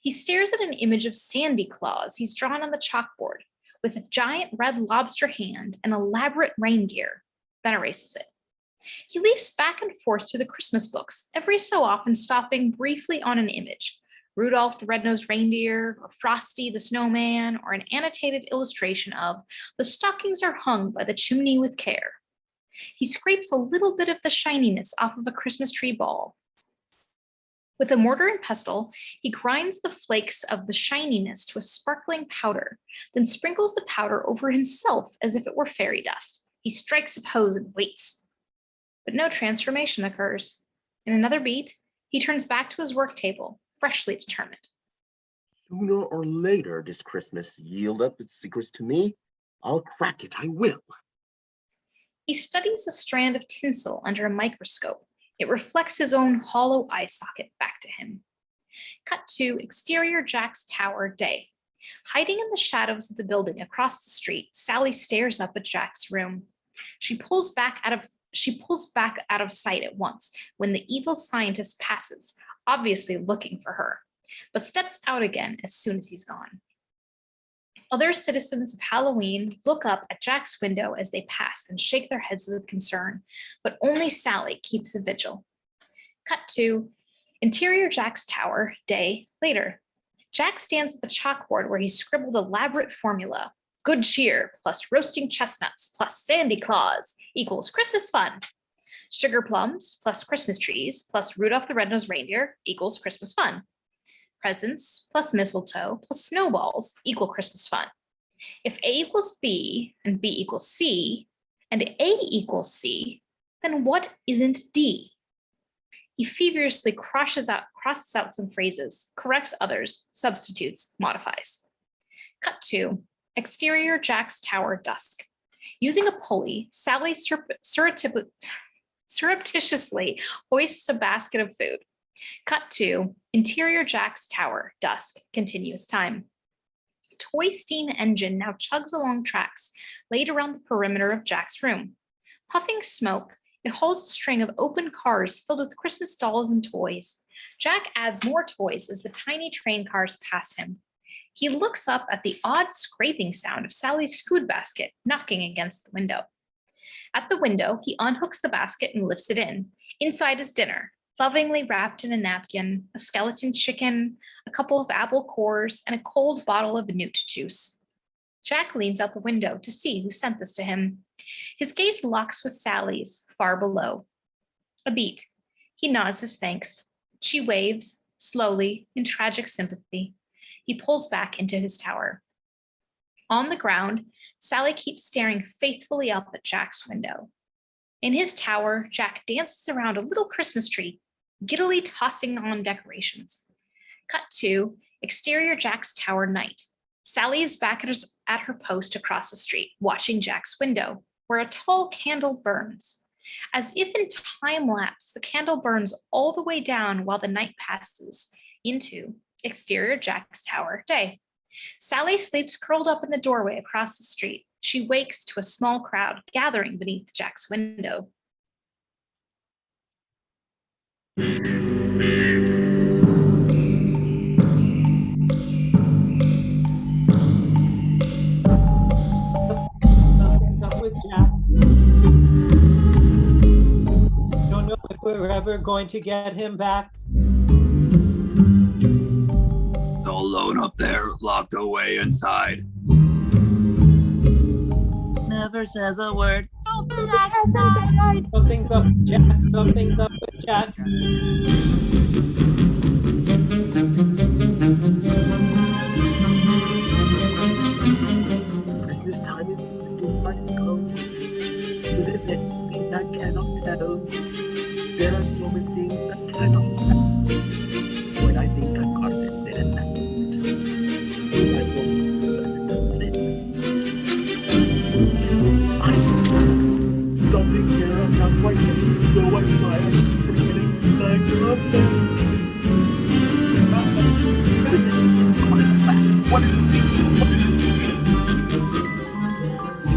He stares at an image of Sandy Claus he's drawn on the chalkboard with a giant red lobster hand and elaborate reindeer, then erases it. He leaps back and forth through the Christmas books, every so often stopping briefly on an image, Rudolph the Red-Nosed Reindeer, or Frosty the Snowman, or an annotated illustration of the stockings are hung by the chimney with care. He scrapes a little bit of the shininess off of a Christmas tree ball. With a mortar and pestle, he grinds the flakes of the shininess to a sparkling powder, then sprinkles the powder over himself as if it were fairy dust. He strikes a pose and waits. But no transformation occurs. In another beat, he turns back to his work table, freshly determined. Sooner or later, this Christmas yield up its secrets to me. I'll crack it, I will. He studies a strand of tinsel under a microscope. It reflects his own hollow eye socket back to him. Cut to exterior Jack's tower, day. Hiding in the shadows of the building across the street, Sally stares up at Jack's room. She pulls back out of sight at once when the evil scientist passes, obviously looking for her, but steps out again as soon as he's gone. Other citizens of Halloween look up at Jack's window as they pass and shake their heads with concern, but only Sally keeps a vigil. Cut to interior Jack's tower, day later. Jack stands at the chalkboard where he scribbled elaborate formula. Good cheer plus roasting chestnuts plus Sandy Claus equals Christmas fun. Sugar plums plus Christmas trees plus Rudolph the Red-Nosed Reindeer equals Christmas fun. Presents plus mistletoe plus snowballs equal Christmas fun. If A equals B and B equals C and A equals C, then what isn't D? He feverishly crosses out some phrases, corrects others, substitutes, modifies. Cut to exterior Jack's tower, dusk. Using a pulley, Sally surreptitiously hoists a basket of food. Cut to interior Jack's tower, dusk, continuous time. Toy steam engine now chugs along tracks laid around the perimeter of Jack's room. Puffing smoke, it hauls a string of open cars filled with Christmas dolls and toys. Jack adds more toys as the tiny train cars pass him. He looks up at the odd scraping sound of Sally's food basket knocking against the window. At the window, he unhooks the basket and lifts it in. Inside is dinner, lovingly wrapped in a napkin, a skeleton chicken, a couple of apple cores, and a cold bottle of newt juice. Jack leans out the window to see who sent this to him. His gaze locks with Sally's, far below. A beat. He nods his thanks. She waves, slowly, in tragic sympathy. He pulls back into his tower. On the ground, Sally keeps staring faithfully up at Jack's window. In his tower, Jack dances around a little Christmas tree, giddily tossing on decorations. Cut to exterior Jack's tower night. Sally is back at her post across the street, watching Jack's window, where a tall candle burns. As if in time lapse, the candle burns all the way down while the night passes into exterior Jack's tower day. Sally sleeps curled up in the doorway across the street. She wakes to a small crowd gathering beneath Jack's window. Something's up with Jack. Don't know if we're ever going to get him back. All alone up there, locked away inside. Never says a word. Something's up with Jack. Something's up with Jack. Christmas time is in my skull. Will it be? I cannot tell. There are so many things I cannot pass. When I think I've got it dead at last, I won't because it doesn't fit. Something's there, I'm not quite ready. Though I try, I keep forgetting. Like a bell. What is it? What is it?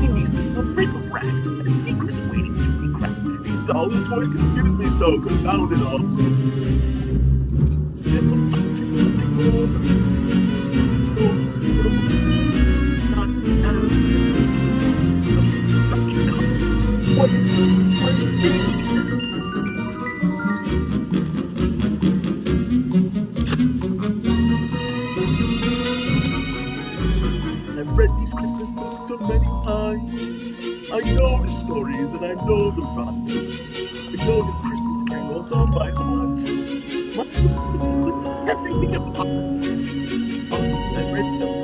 It needs the bric-a-brac. A secret's waiting to be cracked. These dolls and toys confuse me so, confound it all. Simple objects, nothing more but not recognize. What is it? I've read these Christmas books so many times. I know the stories and I know the rhymes. I know the Christmas carols on my heart. My books tearing me apart. I read them.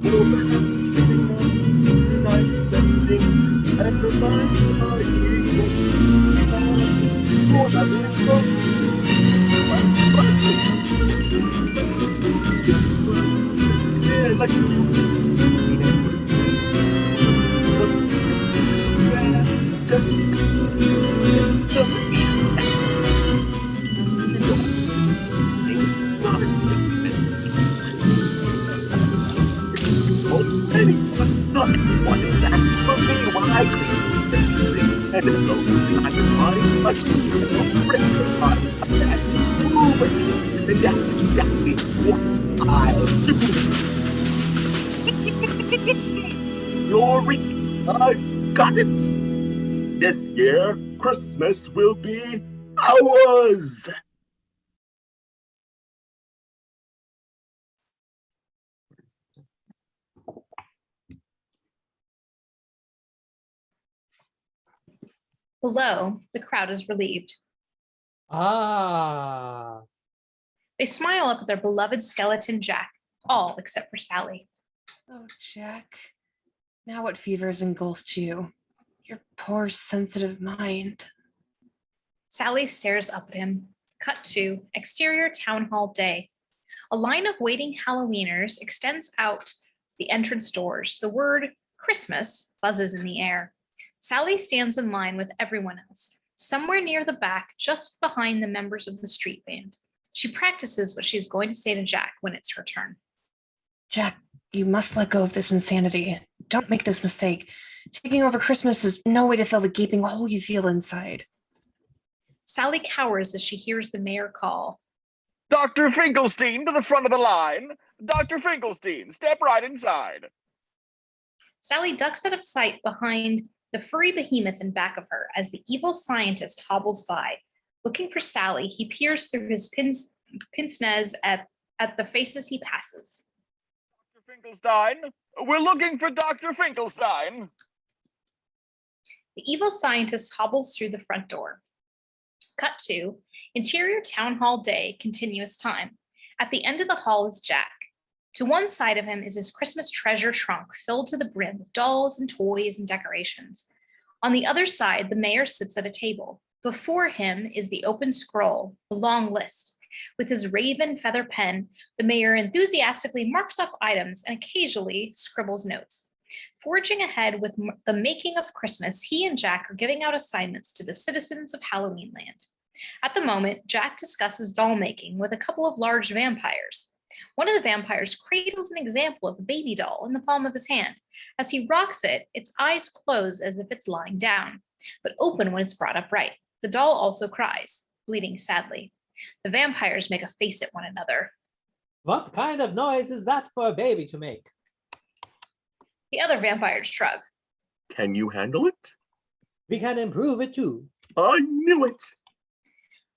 Or perhaps it's really not as I expecting. And remind my English. Of course, I'm really close. Yeah, like music. But where does anyone not wanting that for me when I clean everything and it goes I find like a Christmas time that movement and that's exactly what I'll do. Glory, I got it. This year, Christmas will be ours. Below, the crowd is relieved. Ah. They smile up at their beloved skeleton Jack, all except for Sally. Oh, Jack. Now what fever's engulfed you? Your poor, sensitive mind. Sally stares up at him. Cut to exterior town hall day. A line of waiting Halloweeners extends out the entrance doors. The word Christmas buzzes in the air. Sally stands in line with everyone else, somewhere near the back, just behind the members of the street band. She practices what she's going to say to Jack when it's her turn. Jack, you must let go of this insanity. Don't make this mistake. Taking over Christmas is no way to fill the gaping hole you feel inside. Sally cowers as she hears the mayor call. Dr. Finkelstein to the front of the line. Dr. Finkelstein, step right inside. Sally ducks out of sight behind the furry behemoth in back of her as the evil scientist hobbles by. Looking for Sally, he peers through his pince-nez at the faces he passes. Dr. Finkelstein, we're looking for Dr. Finkelstein. The evil scientist hobbles through the front door. Cut to interior town hall day, continuous time. At the end of the hall is Jack. To one side of him is his Christmas treasure trunk filled to the brim with dolls and toys and decorations. On the other side, the mayor sits at a table. Before him is the open scroll, the long list. With his raven feather pen, the mayor enthusiastically marks off items and occasionally scribbles notes. Forging ahead with the making of Christmas, he and Jack are giving out assignments to the citizens of Halloween Land. At the moment, Jack discusses doll making with a couple of large vampires. One of the vampires cradles an example of a baby doll in the palm of his hand. As he rocks it, its eyes close as if it's lying down, but open when it's brought upright. The doll also cries, bleeding sadly. The vampires make a face at one another. What kind of noise is that for a baby to make? The other vampires shrug. Can you handle it? We can improve it too. I knew it.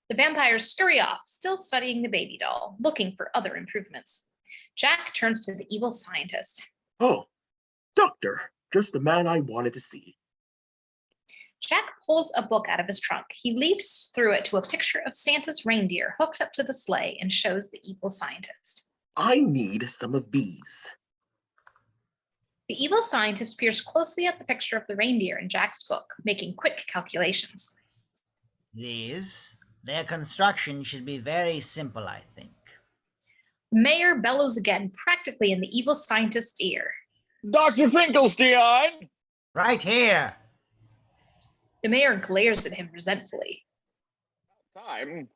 The vampires scurry off, still studying the baby doll, looking for other improvements. Jack turns to the evil scientist. Oh, doctor, just the man I wanted to see. Jack pulls a book out of his trunk. He leaps through it to a picture of Santa's reindeer hooked up to the sleigh and shows the evil scientist. I need some of these. The evil scientist peers closely at the picture of the reindeer in Jack's book, making quick calculations. These, their construction should be very simple, I think. The mayor bellows again, practically in the evil scientist's ear. Dr. Finkelstein! Right here. The mayor glares at him resentfully. Time.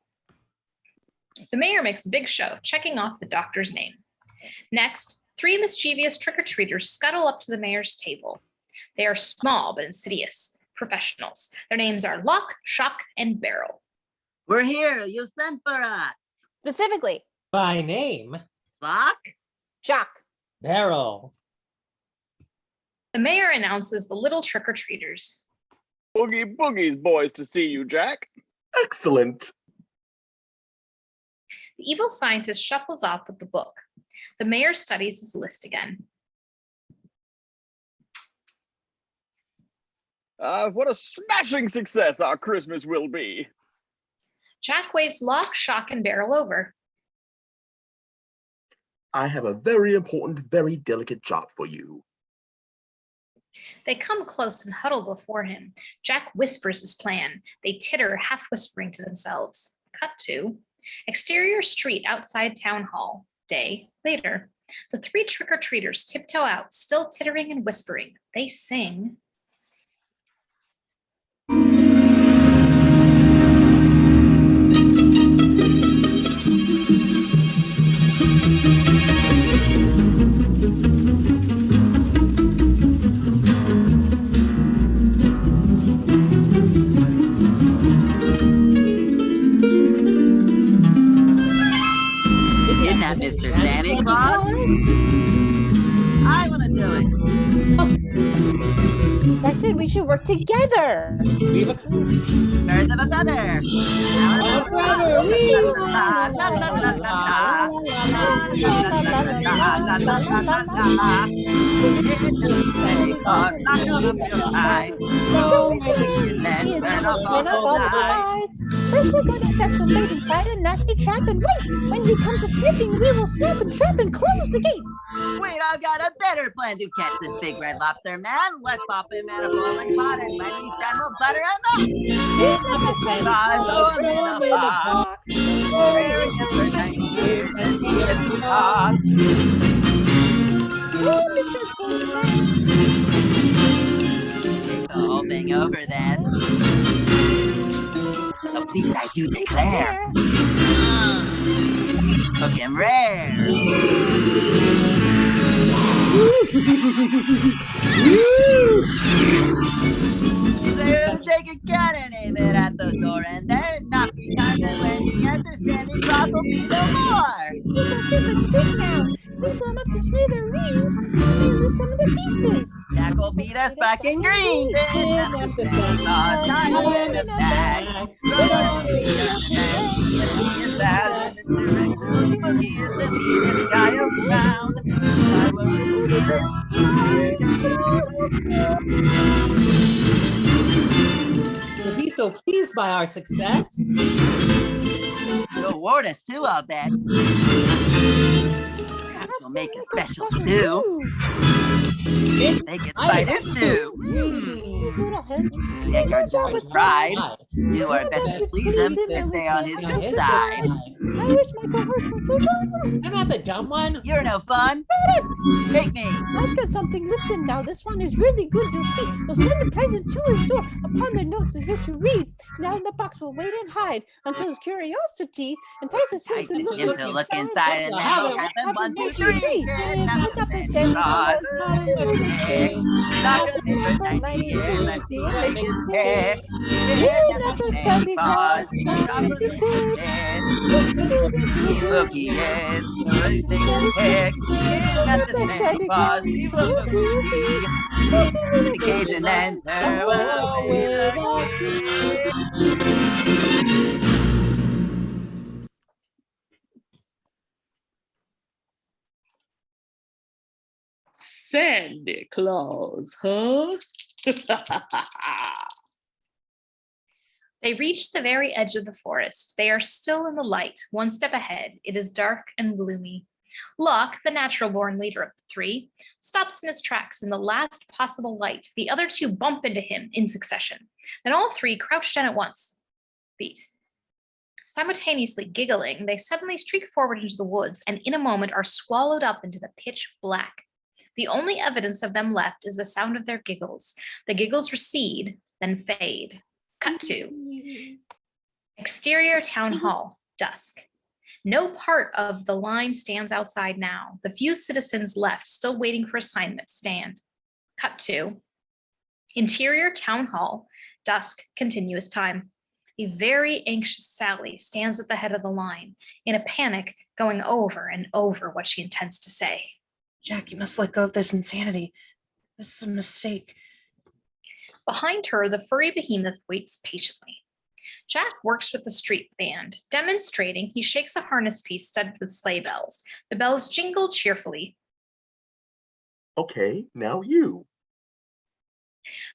The mayor makes a big show, checking off the doctor's name. Next, 3 mischievous trick-or-treaters scuttle up to the mayor's table. They are small but insidious professionals. Their names are Lock, Shock, and Barrel. We're here. You sent for us. Specifically, By name, Lock? Shock. Barrel. The mayor announces the little trick-or-treaters. Boogie Boogie's boys to see you, Jack. Excellent. The evil scientist shuffles off with the book. The mayor studies his list again. What a smashing success our Christmas will be. Jack waves Lock, Shock, and Barrel over. I have a very important, very delicate job for you. They come close and huddle before him. Jack whispers his plan. They titter, half whispering to themselves. Cut to exterior street outside town hall. Day later. The 3 trick-or-treaters tiptoe out, still tittering and whispering. They sing. Isn't that Mr. Santa Claus? I want to do it. I said we should work together. We've Birds of a feather. First, we're going to set some bait inside a nasty trap and wait. When he comes a sniffing, we will snap and trap and close the gate. Wait, I've got a better plan to catch this big red lobster, man. Let's pop him in a boiling pot and when he's done, we'll butter him up. Throw him in a box. Wearing him for 90 years and see if he talks. Oh, Mr. Goldman. Take the whole thing over then. So please, I do declare. Cook him rare. So take a cat and aim it at the door, and then knock 3 times, and when he enters, Sandy Claus will be no more. He's a stupid thing now. We blow him up to smithereens, and we lose some of the pieces. Jack will beat us fucking green. Then after Santa Claus, not in a bag. Run on the bag. He is sad, and Mr. Rex Boogie is the meanest guy around. I will do this. so pleased by our success. You'll reward us too, I'll bet. Perhaps you'll make a special stew. Think it's spider stew. Little hens. And your job with pride. Do our best to please him and stay on his good side. I wish my cohorts weren't so dumb. I'm not the dumb one. You're no fun. Make me. I've got something. Listen now. This one is really good. You'll see. They'll send a present to his door upon the note to hear to read. Now in the box will wait and hide until his curiosity entices him to look inside and then we'll have him 1, 2, 3. Not gonna be for 90 years. Let's see what makes him tick. Not the Santa Claus. Boogie is everything is ticks. Not the Santa Claus. Boogie. The cage and then throw away the Santa Claus, huh? They reach the very edge of the forest. They are still in the light, one step ahead. It is dark and gloomy. Locke, the natural-born leader of the three, stops in his tracks in the last possible light. The other two bump into him in succession. Then all three crouch down at once. Beat. Simultaneously giggling, they suddenly streak forward into the woods and in a moment are swallowed up into the pitch black. The only evidence of them left is the sound of their giggles. The giggles recede, then fade. Cut to exterior town hall, dusk. No part of the line stands outside now. The few citizens left still waiting for assignment stand. Cut to interior town hall, dusk, continuous time. A very anxious Sally stands at the head of the line, in a panic, going over and over what she intends to say. Jack, you must let go of this insanity. This is a mistake. Behind her, the furry behemoth waits patiently. Jack works with the street band. Demonstrating, he shakes a harness piece studded with sleigh bells. The bells jingle cheerfully. Okay, now you.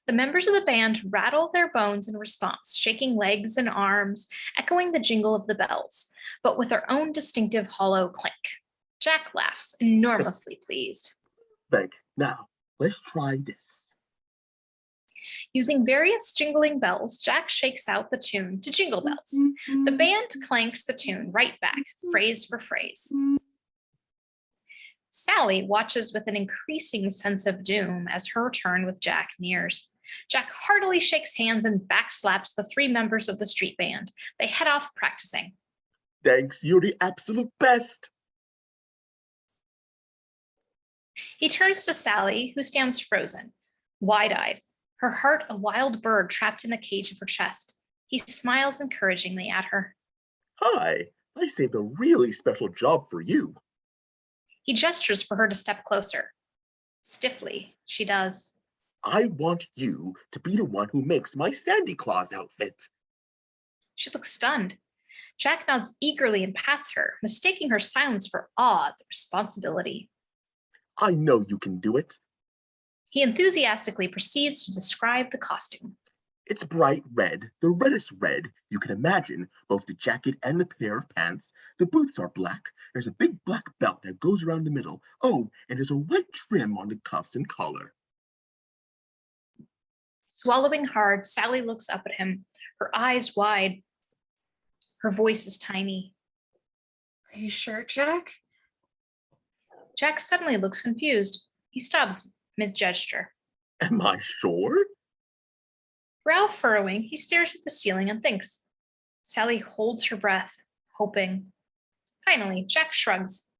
The members of the band rattle their bones in response, shaking legs and arms, echoing the jingle of the bells, but with their own distinctive hollow clink. Jack laughs, enormously pleased. Thank. Now, let's try this. Using various jingling bells, Jack shakes out the tune to Jingle Bells. The band clanks the tune right back, phrase for phrase. Sally watches with an increasing sense of doom as her turn with Jack nears. Jack heartily shakes hands and backslaps the three members of the street band. They head off practicing. Thanks, you're the absolute best. He turns to Sally, who stands frozen, wide-eyed, her heart a wild bird trapped in the cage of her chest. He smiles encouragingly at her. Hi, I saved a really special job for you. He gestures for her to step closer. Stiffly, she does. I want you to be the one who makes my Santa Claus outfit. She looks stunned. Jack nods eagerly and pats her, mistaking her silence for awe at the responsibility. I know you can do it. He enthusiastically proceeds to describe the costume. It's bright red, the reddest red you can imagine, both the jacket and the pair of pants. The boots are black. There's a big black belt that goes around the middle. Oh, and there's a white trim on the cuffs and collar. Swallowing hard, Sally looks up at him, her eyes wide. Her voice is tiny. Are you sure, Jack? Jack suddenly looks confused. He stops mid-gesture. Am I sure? Brow furrowing, he stares at the ceiling and thinks. Sally holds her breath, hoping. Finally, Jack shrugs.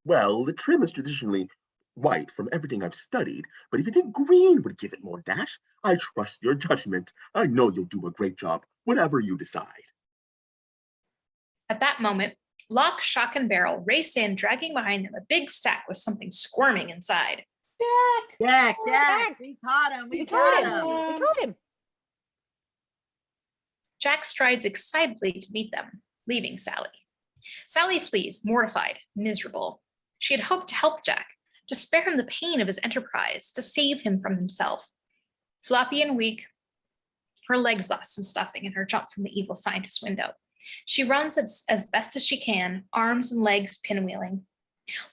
Well, the trim is traditionally white from everything I've studied, but if you think green would give it more dash, I trust your judgment. I know you'll do a great job, whatever you decide. At that moment, Locke, Shock, and Barrel race in, dragging behind them a big stack with something squirming inside. Jack! We caught him! We caught him! Jack strides excitedly to meet them, leaving Sally. Sally flees, mortified, miserable. She had hoped to help Jack, to spare him the pain of his enterprise, to save him from himself. Floppy and weak, Her legs lost some stuffing in her jump from the evil scientist window. She runs as best as she can, arms and legs pinwheeling.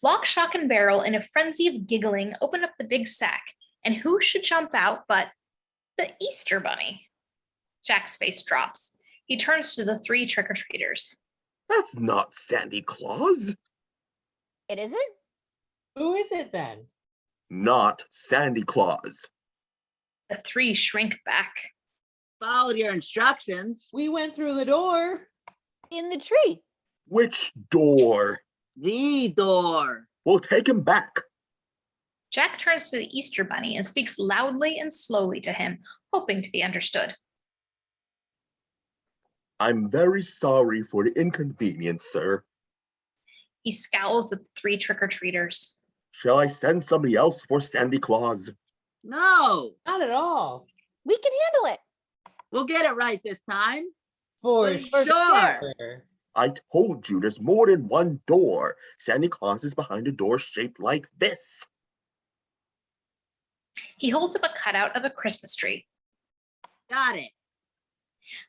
Lock, shock, and barrel, in a frenzy of giggling, open up the big sack, and who should jump out but the Easter Bunny? Jack's face drops. He turns to the three trick-or-treaters. That's not Sandy Claus. It isn't? Who is it then? Not Sandy Claus. The three shrink back. Followed your instructions. We went through the door. In the tree. Which door? The door. We'll take him back. Jack turns to the Easter Bunny and speaks loudly and slowly to him, hoping to be understood. I'm very sorry for the inconvenience, sir. He scowls at the three trick-or-treaters. Shall I send somebody else for Sandy Claus? No. Not at all. We can handle it. We'll get it right this time. For sure. I told you there's more than one door. Sandy Claus is behind a door shaped like this. He holds up a cutout of a Christmas tree. Got it.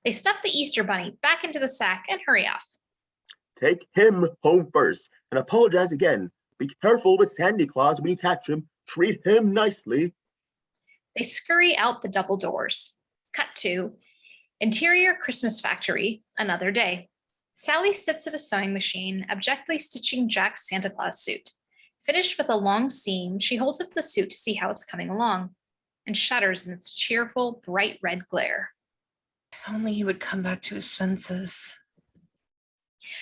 They stuff the Easter Bunny back into the sack and hurry off. Take him home first and apologize again. Be careful with Sandy Claus when you catch him. Treat him nicely. They scurry out the double doors. Cut to interior Christmas factory, another day. Sally sits at a sewing machine, abjectly stitching Jack's Santa Claus suit. Finished with a long seam, she holds up the suit to see how it's coming along and shudders in its cheerful, bright red glare. If only he would come back to his senses.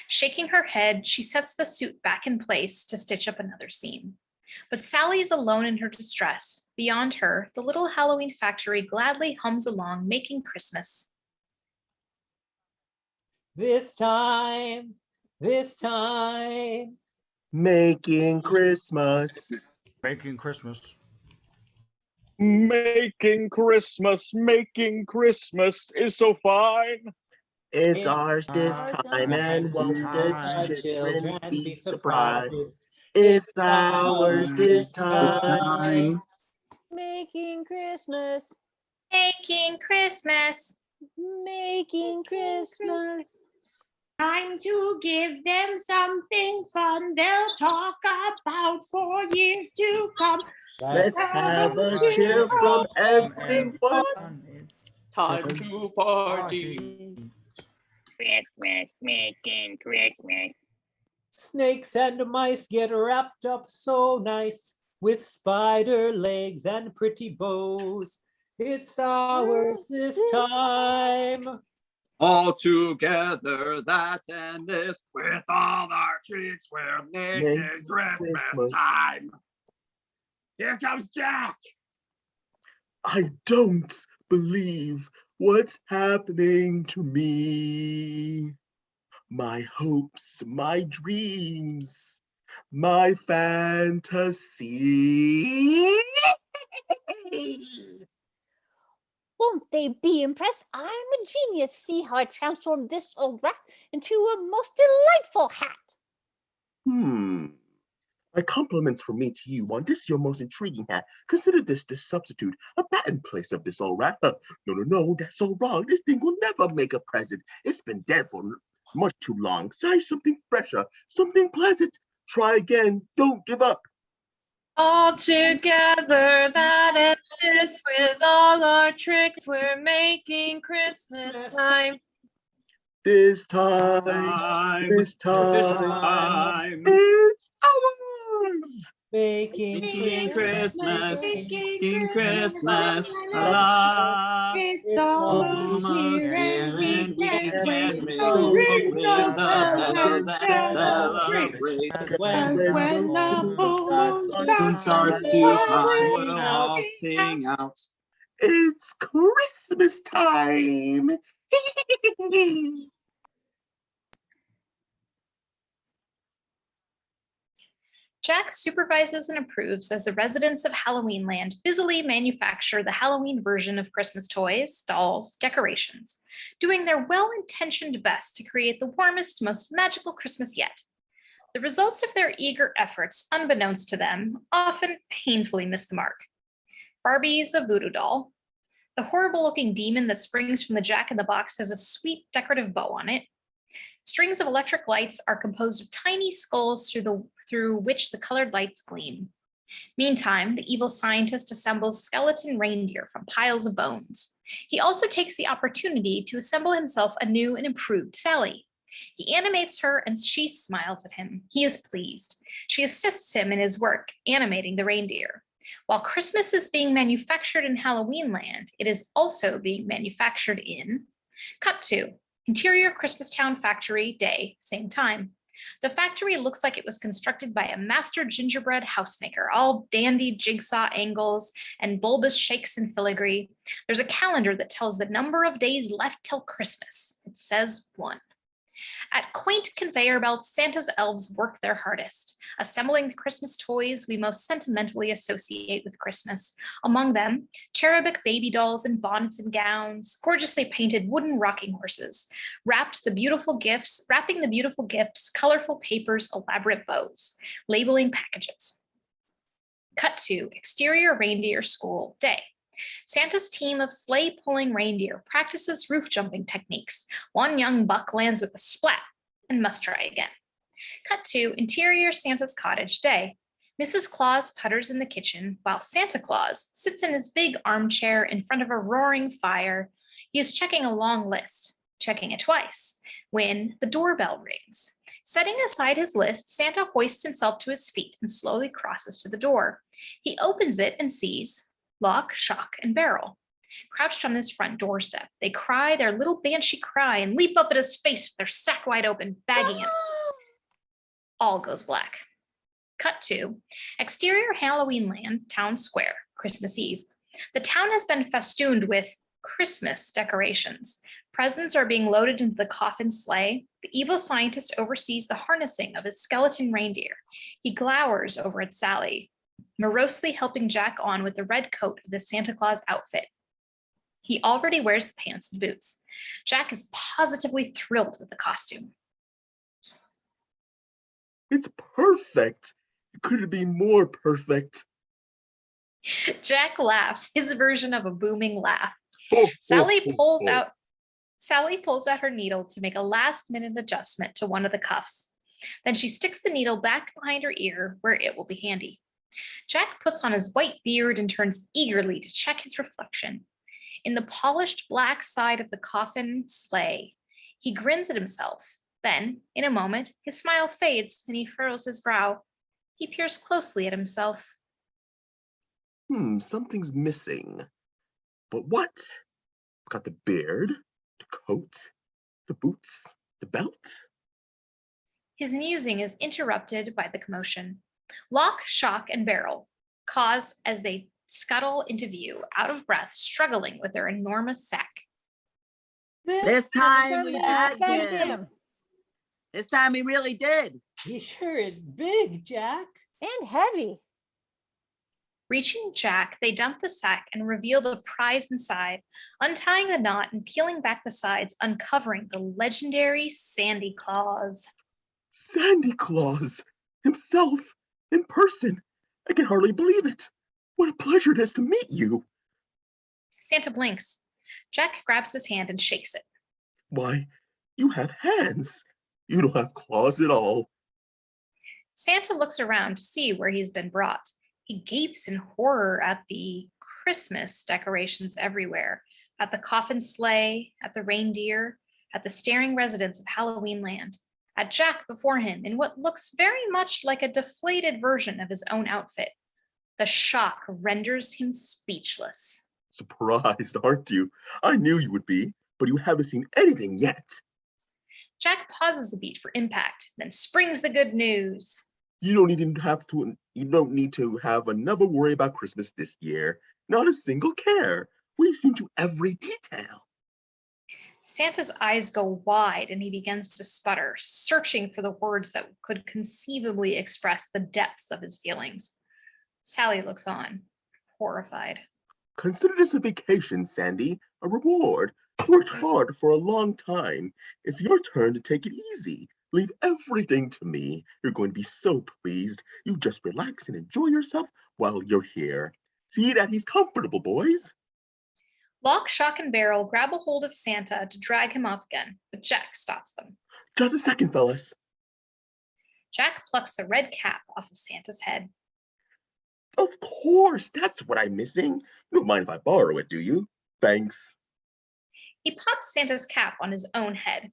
Shaking her head, she sets the suit back in place to stitch up another seam. But Sally is alone in her distress. Beyond her, the little Halloween factory gladly hums along, making Christmas. This time. Making Christmas. Making Christmas. Making Christmas is so fine. It's ours this time, and won't the children be surprised? It's ours this time. Making Christmas. Making Christmas. Making Christmas. Time to give them something fun they'll talk about for years to come. Let's have a cheer from everyone. It's Time to party. Christmas, making Christmas. Snakes and mice get wrapped up so nice with spider legs and pretty bows. It's ours this time. All together, that and this, with all our treats, we're making Christmas time. Here comes Jack. I don't believe what's happening to me. My hopes, my dreams, my fantasy. Won't they be impressed? I'm a genius. See how I transformed this old rat into a most delightful hat. My compliments from me to you on this your most intriguing hat. Consider this the substitute, a bat in place of this old rat. No, that's so wrong. This thing will never make a present. It's been dead for much too long. Try something fresher, something pleasant. Try again. Don't give up. All together, that and this, with all our tricks, we're making Christmas time. This time, it's ours. Making Christmas, making Christmas alive. It's Almost here and we can ring the bells and celebrate. when the moon Starts to climb, we'll all sing out. It's Christmas time. Jack supervises and approves as the residents of Halloween Land busily manufacture the Halloween version of Christmas toys, dolls, decorations, doing their well-intentioned best to create the warmest, most magical Christmas yet. The results of their eager efforts, unbeknownst to them, often painfully miss the mark. Barbie is a voodoo doll. The horrible-looking demon that springs from the jack-in-the-box has a sweet decorative bow on it. Strings of electric lights are composed of tiny skulls through which the colored lights gleam. Meantime, the evil scientist assembles skeleton reindeer from piles of bones. He also takes the opportunity to assemble himself a new and improved Sally. He animates her and she smiles at him. He is pleased. She assists him in his work, animating the reindeer. While Christmas is being manufactured in Halloween land, it is also being manufactured in Cut to Interior Christmastown Factory, day, same time. The factory looks like it was constructed by a master gingerbread housemaker, all dandy jigsaw angles and bulbous shakes and filigree. There's a calendar that tells the number of days left till Christmas. It says 1. At quaint conveyor belts, Santa's elves work their hardest, assembling the Christmas toys we most sentimentally associate with Christmas. Among them, cherubic baby dolls in bonnets and gowns, gorgeously painted wooden rocking horses, wrapping the beautiful gifts, colorful papers, elaborate bows, labeling packages. Cut to exterior reindeer school, day. Santa's team of sleigh-pulling reindeer practices roof jumping techniques. One young buck lands with a splat and must try again. Cut to interior Santa's cottage, day. Mrs. Claus putters in the kitchen while Santa Claus sits in his big armchair in front of a roaring fire. He is checking a long list, checking it twice, when the doorbell rings. Setting aside his list, Santa hoists himself to his feet and slowly crosses to the door. He opens it and sees Lock, Shock, and Barrel. Crouched on his front doorstep, they cry their little banshee cry and leap up at his face with their sack wide open, bagging him. All goes black. Cut to exterior Halloween land, town square, Christmas Eve. The town has been festooned with Christmas decorations. Presents are being loaded into the coffin sleigh. The evil scientist oversees the harnessing of his skeleton reindeer. He glowers over at Sally, morosely helping Jack on with the red coat of the Santa Claus outfit. He already wears the pants and boots. Jack is positively thrilled with the costume. It's perfect. It couldn't be more perfect. Jack laughs, his version of a booming laugh. Oh, Sally oh, pulls oh. out her needle to make a last-minute adjustment to one of the cuffs. Then she sticks the needle back behind her ear where it will be handy. Jack puts on his white beard and turns eagerly to check his reflection. In the polished black side of the coffin sleigh, he grins at himself. Then, in a moment, his smile fades and he furrows his brow. He peers closely at himself. Something's missing. But what? I've got the beard, the coat, the boots, the belt. His musing is interrupted by the commotion. Lock, Shock, and Barrel cause as they scuttle into view, out of breath, struggling with their enormous sack. This time we bagged him. This time he really did. He sure is big, Jack. And heavy. Reaching Jack, they dump the sack and reveal the prize inside, untying the knot and peeling back the sides, uncovering the legendary Sandy Claus. Sandy Claus himself in person. I can hardly believe it. What a pleasure it is to meet you. Santa blinks. Jack grabs his hand and shakes it. Why, you have hands. You don't have claws at all. Santa looks around to see where he's been brought. He gapes in horror at the Christmas decorations everywhere, at the coffin sleigh, at the reindeer, at the staring residents of Halloween land, at Jack before him in what looks very much like a deflated version of his own outfit. The shock renders him speechless. Surprised, aren't you? I knew you would be, but you haven't seen anything yet. Jack pauses a beat for impact, then springs the good news. You don't need to have another worry about Christmas this year. Not a single care. We've seen to every detail. Santa's eyes go wide and he begins to sputter, searching for the words that could conceivably express the depths of his feelings. Sally looks on, horrified. Consider this a vacation, Sandy, a reward. Worked hard for a long time. It's your turn to take it easy. Leave everything to me. You're going to be so pleased. You just relax and enjoy yourself while you're here. See that he's comfortable, boys. Lock, Shock, and Barrel grab a hold of Santa to drag him off again, but Jack stops them. Just a second, fellas. Jack plucks the red cap off of Santa's head. Of course, that's what I'm missing. You don't mind if I borrow it, do you? Thanks. He pops Santa's cap on his own head.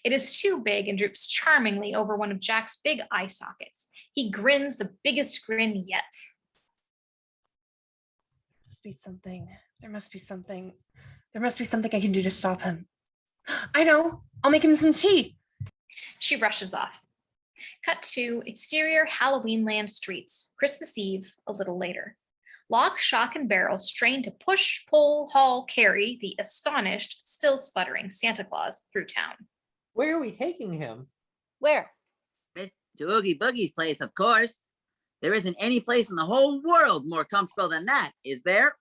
It is too big and droops charmingly over one of Jack's big eye sockets. He grins the biggest grin yet. Must be something. There must be something. There must be something I can do to stop him. I know. I'll make him some tea. She rushes off. Cut to exterior Halloween land streets, Christmas Eve, a little later. Lock, Shock, and Barrel strain to push, pull, haul, carry the astonished, still sputtering Santa Claus through town. Where are we taking him? Where? To Oogie Boogie's place, of course. There isn't any place in the whole world more comfortable than that, is there?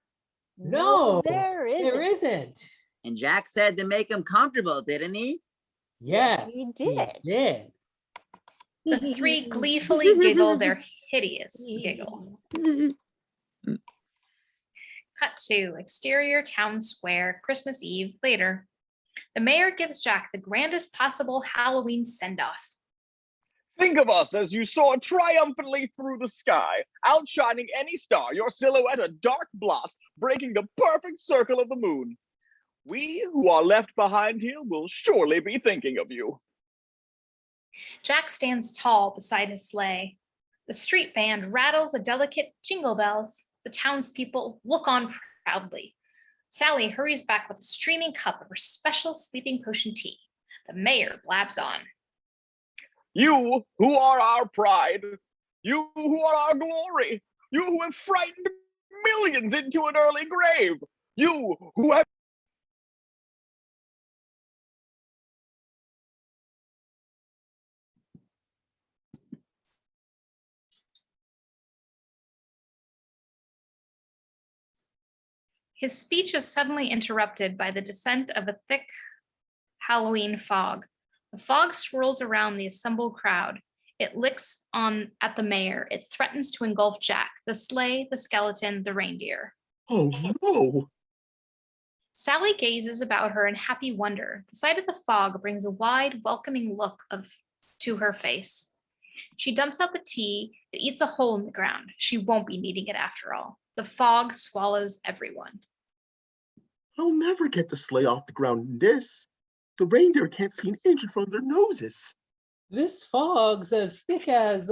No, there isn't. There isn't. And Jack said to make him comfortable, didn't he? Yes, he did. He did. The three gleefully giggle their hideous giggle. Cut to exterior town square, Christmas Eve, later. The mayor gives Jack the grandest possible Halloween send-off. Think of us as you soar triumphantly through the sky, outshining any star, your silhouette a dark blot, breaking the perfect circle of the moon. We who are left behind here will surely be thinking of you. Jack stands tall beside his sleigh. The street band rattles a delicate jingle bells. The townspeople look on proudly. Sally hurries back with a streaming cup of her special sleeping potion tea. The mayor blabs on. You who are our pride, you who are our glory, you who have frightened millions into an early grave, you who have His speech is suddenly interrupted by the descent of a thick Halloween fog. The fog swirls around the assembled crowd. It licks on at the mayor. It threatens to engulf Jack, the sleigh, the skeleton, the reindeer. Oh no! Sally gazes about her in happy wonder. The sight of the fog brings a wide, welcoming look to her face. She dumps out the tea. It eats a hole in the ground. She won't be needing it after all. The fog swallows everyone. I'll never get the sleigh off the ground in this. The reindeer can't see an inch in front of their noses. This fog's as thick as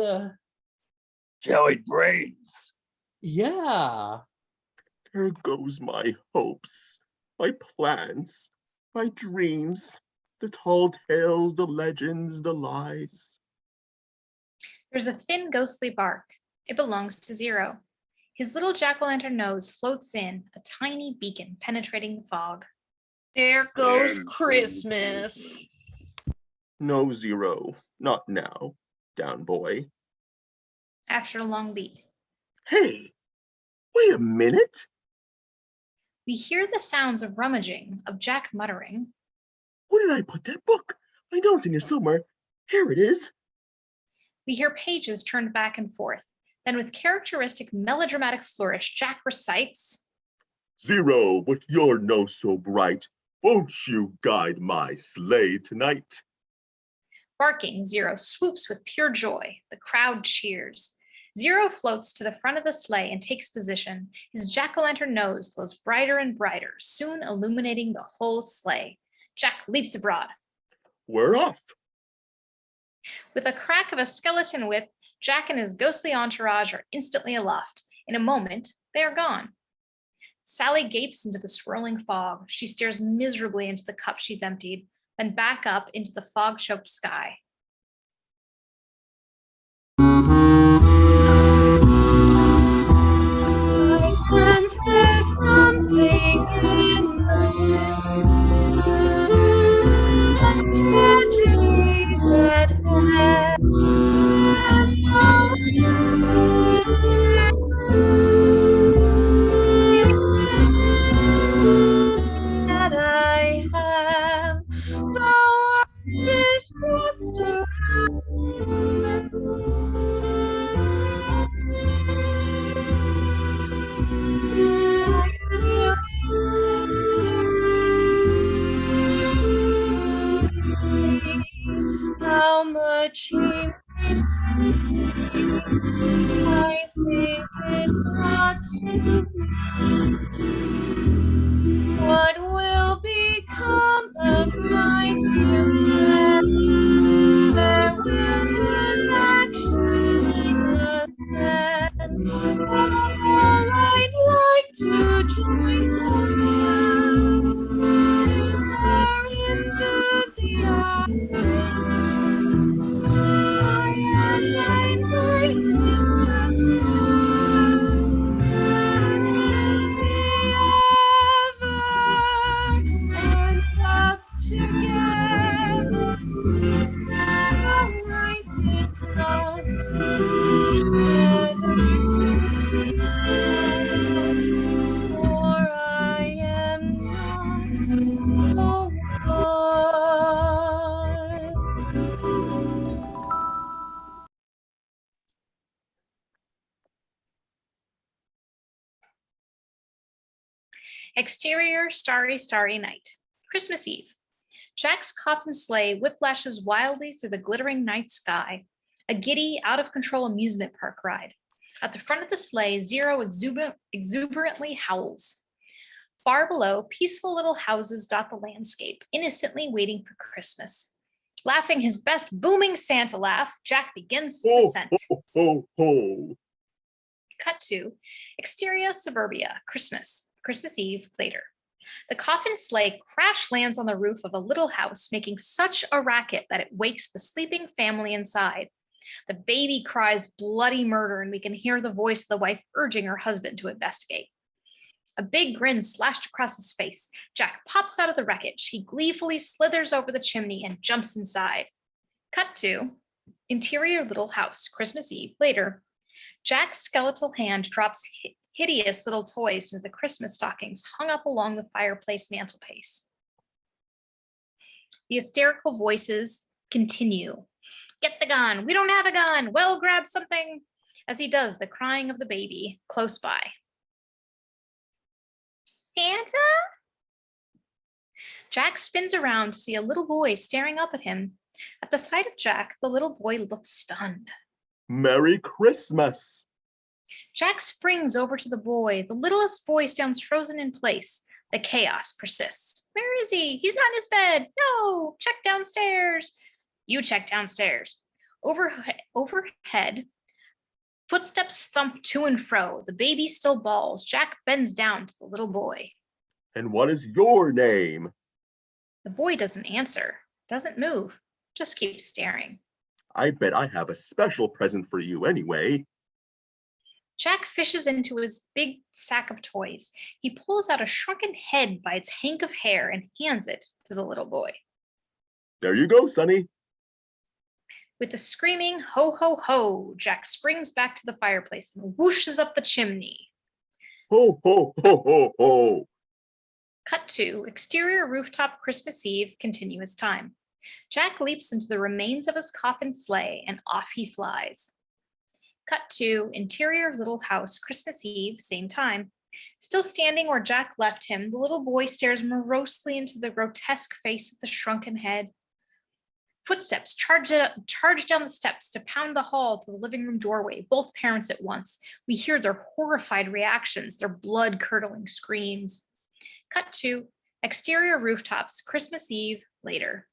jellied brains. Yeah. There goes my hopes, my plans, my dreams, the tall tales, the legends, the lies. There's a thin, ghostly bark. It belongs to Zero. His little jack-o'-lantern nose floats in, a tiny beacon penetrating the fog. There goes Christmas. No, Zero, not now, down boy. After a long beat, Hey, wait a minute. we hear the sounds of rummaging, of Jack muttering. Where did I put that book? I know it's in here somewhere. Here it is. We hear pages turned back and forth. Then with characteristic melodramatic flourish, Jack recites, Zero, with your nose so bright, won't you guide my sleigh tonight? Barking, Zero swoops with pure joy. The crowd cheers. Zero floats to the front of the sleigh and takes position. His jack-o'-lantern nose glows brighter and brighter, soon illuminating the whole sleigh. Jack leaps abroad. We're off. With a crack of a skeleton whip, Jack and his ghostly entourage are instantly aloft. In a moment, they are gone. Sally gapes into the swirling fog. She stares miserably into the cup she's emptied, then back up into the fog-choked sky. I sense there's something in the tragedy that that I have, though I distrust achievements. I think it's not true. What will become of my dear friend? Where will his actions lead us then? Oh, I'd like to join them in their enthusiastic. Oh, yes, I might end up together. Oh, I think not. Never to be found, for I am not the one. Exterior, starry, starry night. Christmas Eve. Jack's coffin sleigh whiplashes wildly through the glittering night sky, a giddy, out-of-control amusement park ride. At the front of the sleigh, Zero exuberantly howls. Far below, peaceful little houses dot the landscape, innocently waiting for Christmas. Laughing his best booming Santa laugh, Jack begins his descent. Ho, ho, ho. Cut to exterior suburbia, Christmas Eve later. The coffin sleigh crash lands on the roof of a little house, making such a racket that it wakes the sleeping family inside. The baby cries bloody murder, and we can hear the voice of the wife urging her husband to investigate. A big grin slashed across his face. Jack pops out of the wreckage. He gleefully slithers over the chimney and jumps inside. Cut to interior little house, Christmas Eve later. Jack's skeletal hand drops hideous little toys into the Christmas stockings hung up along the fireplace mantelpiece. The hysterical voices continue. Get the gun. We don't have a gun. Well, grab something. As he does the crying of the baby close by. Santa? Jack spins around to see a little boy staring up at him. At the sight of Jack, the little boy looks stunned. Merry Christmas. Jack springs over to the boy. The littlest boy stands frozen in place. The chaos persists. Where is he? He's not in his bed. No, check downstairs. You check downstairs. Overhead, footsteps thump to and fro. The baby still bawls. Jack bends down to the little boy. And what is your name? The boy doesn't answer, doesn't move, just keeps staring. I bet I have a special present for you anyway. Jack fishes into his big sack of toys. He pulls out a shrunken head by its hank of hair and hands it to the little boy. There you go, Sonny. With a screaming ho, ho, ho, Jack springs back to the fireplace and whooshes up the chimney. Ho, ho, ho, ho, ho. Cut to exterior rooftop Christmas Eve, continuous time. Jack leaps into the remains of his coffin sleigh and off he flies. Cut to interior little house, Christmas Eve, same time. Still standing where Jack left him, the little boy stares morosely into the grotesque face of the shrunken head. Footsteps charge down the steps to pound the hall to the living room doorway, both parents at once. We hear their horrified reactions, their blood-curdling screams. Cut to exterior rooftops, Christmas Eve, later.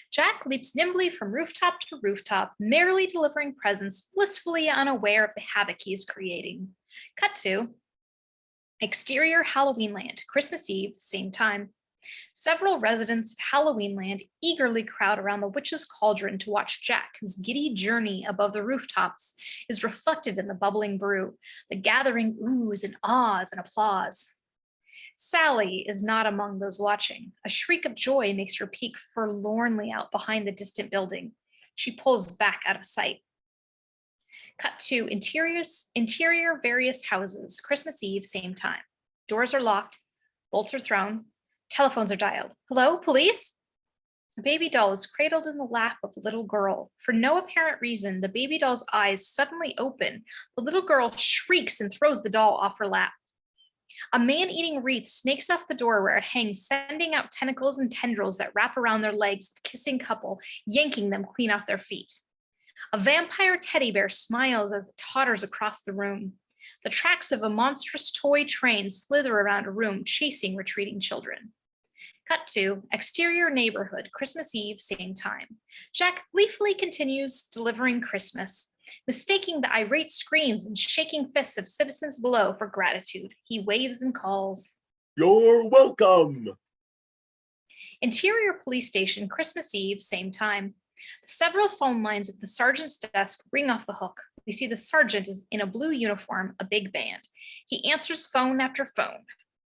Jack leaps nimbly from rooftop to rooftop, merrily delivering presents, blissfully unaware of the havoc he is creating. Cut to exterior Halloween Land, Christmas Eve, same time. Several residents of Halloween Land eagerly crowd around the witch's cauldron to watch Jack, whose giddy journey above the rooftops is reflected in the bubbling brew, the gathering oohs and ahs and applause. Sally is not among those watching. A shriek of joy makes her peek forlornly out behind the distant building. She pulls back out of sight. Cut to interior various houses, Christmas Eve, same time. Doors are locked, bolts are thrown, telephones are dialed. Hello, police? A baby doll is cradled in the lap of a little girl. For no apparent reason, the baby doll's eyes suddenly open. The little girl shrieks and throws the doll off her lap. A man-eating wreath snakes off the door where it hangs, sending out tentacles and tendrils that wrap around their legs of the kissing couple, yanking them clean off their feet. A vampire teddy bear smiles as it totters across the room. The tracks of a monstrous toy train slither around a room, chasing retreating children. Cut to exterior neighborhood, Christmas Eve, same time. Jack gleefully continues delivering Christmas, mistaking the irate screams and shaking fists of citizens below for gratitude. He waves and calls, "You're welcome." Interior police station, Christmas Eve, same time. Several phone lines at the sergeant's desk ring off the hook. We see the sergeant is in a blue uniform, a big band. He answers phone after phone.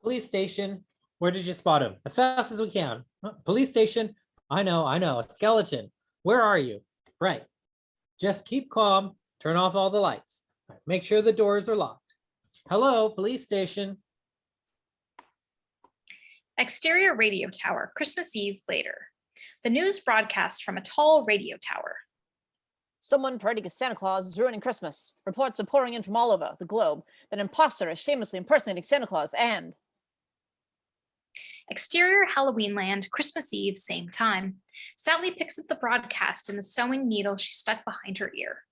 Police station. Where did you spot him? As fast as we can. Police station. I know. A skeleton. Where are you? Right. Just keep calm. Turn off all the lights. Make sure the doors are locked. Hello, police station. Exterior radio tower, Christmas Eve later. The news broadcasts from a tall radio tower. Someone parading as Santa Claus is ruining Christmas. Reports are pouring in from all over the globe that an imposter is shamelessly impersonating Santa Claus and... Exterior Halloween land, Christmas Eve, same time. Sally picks up the broadcast and the sewing needle she stuck behind her ear.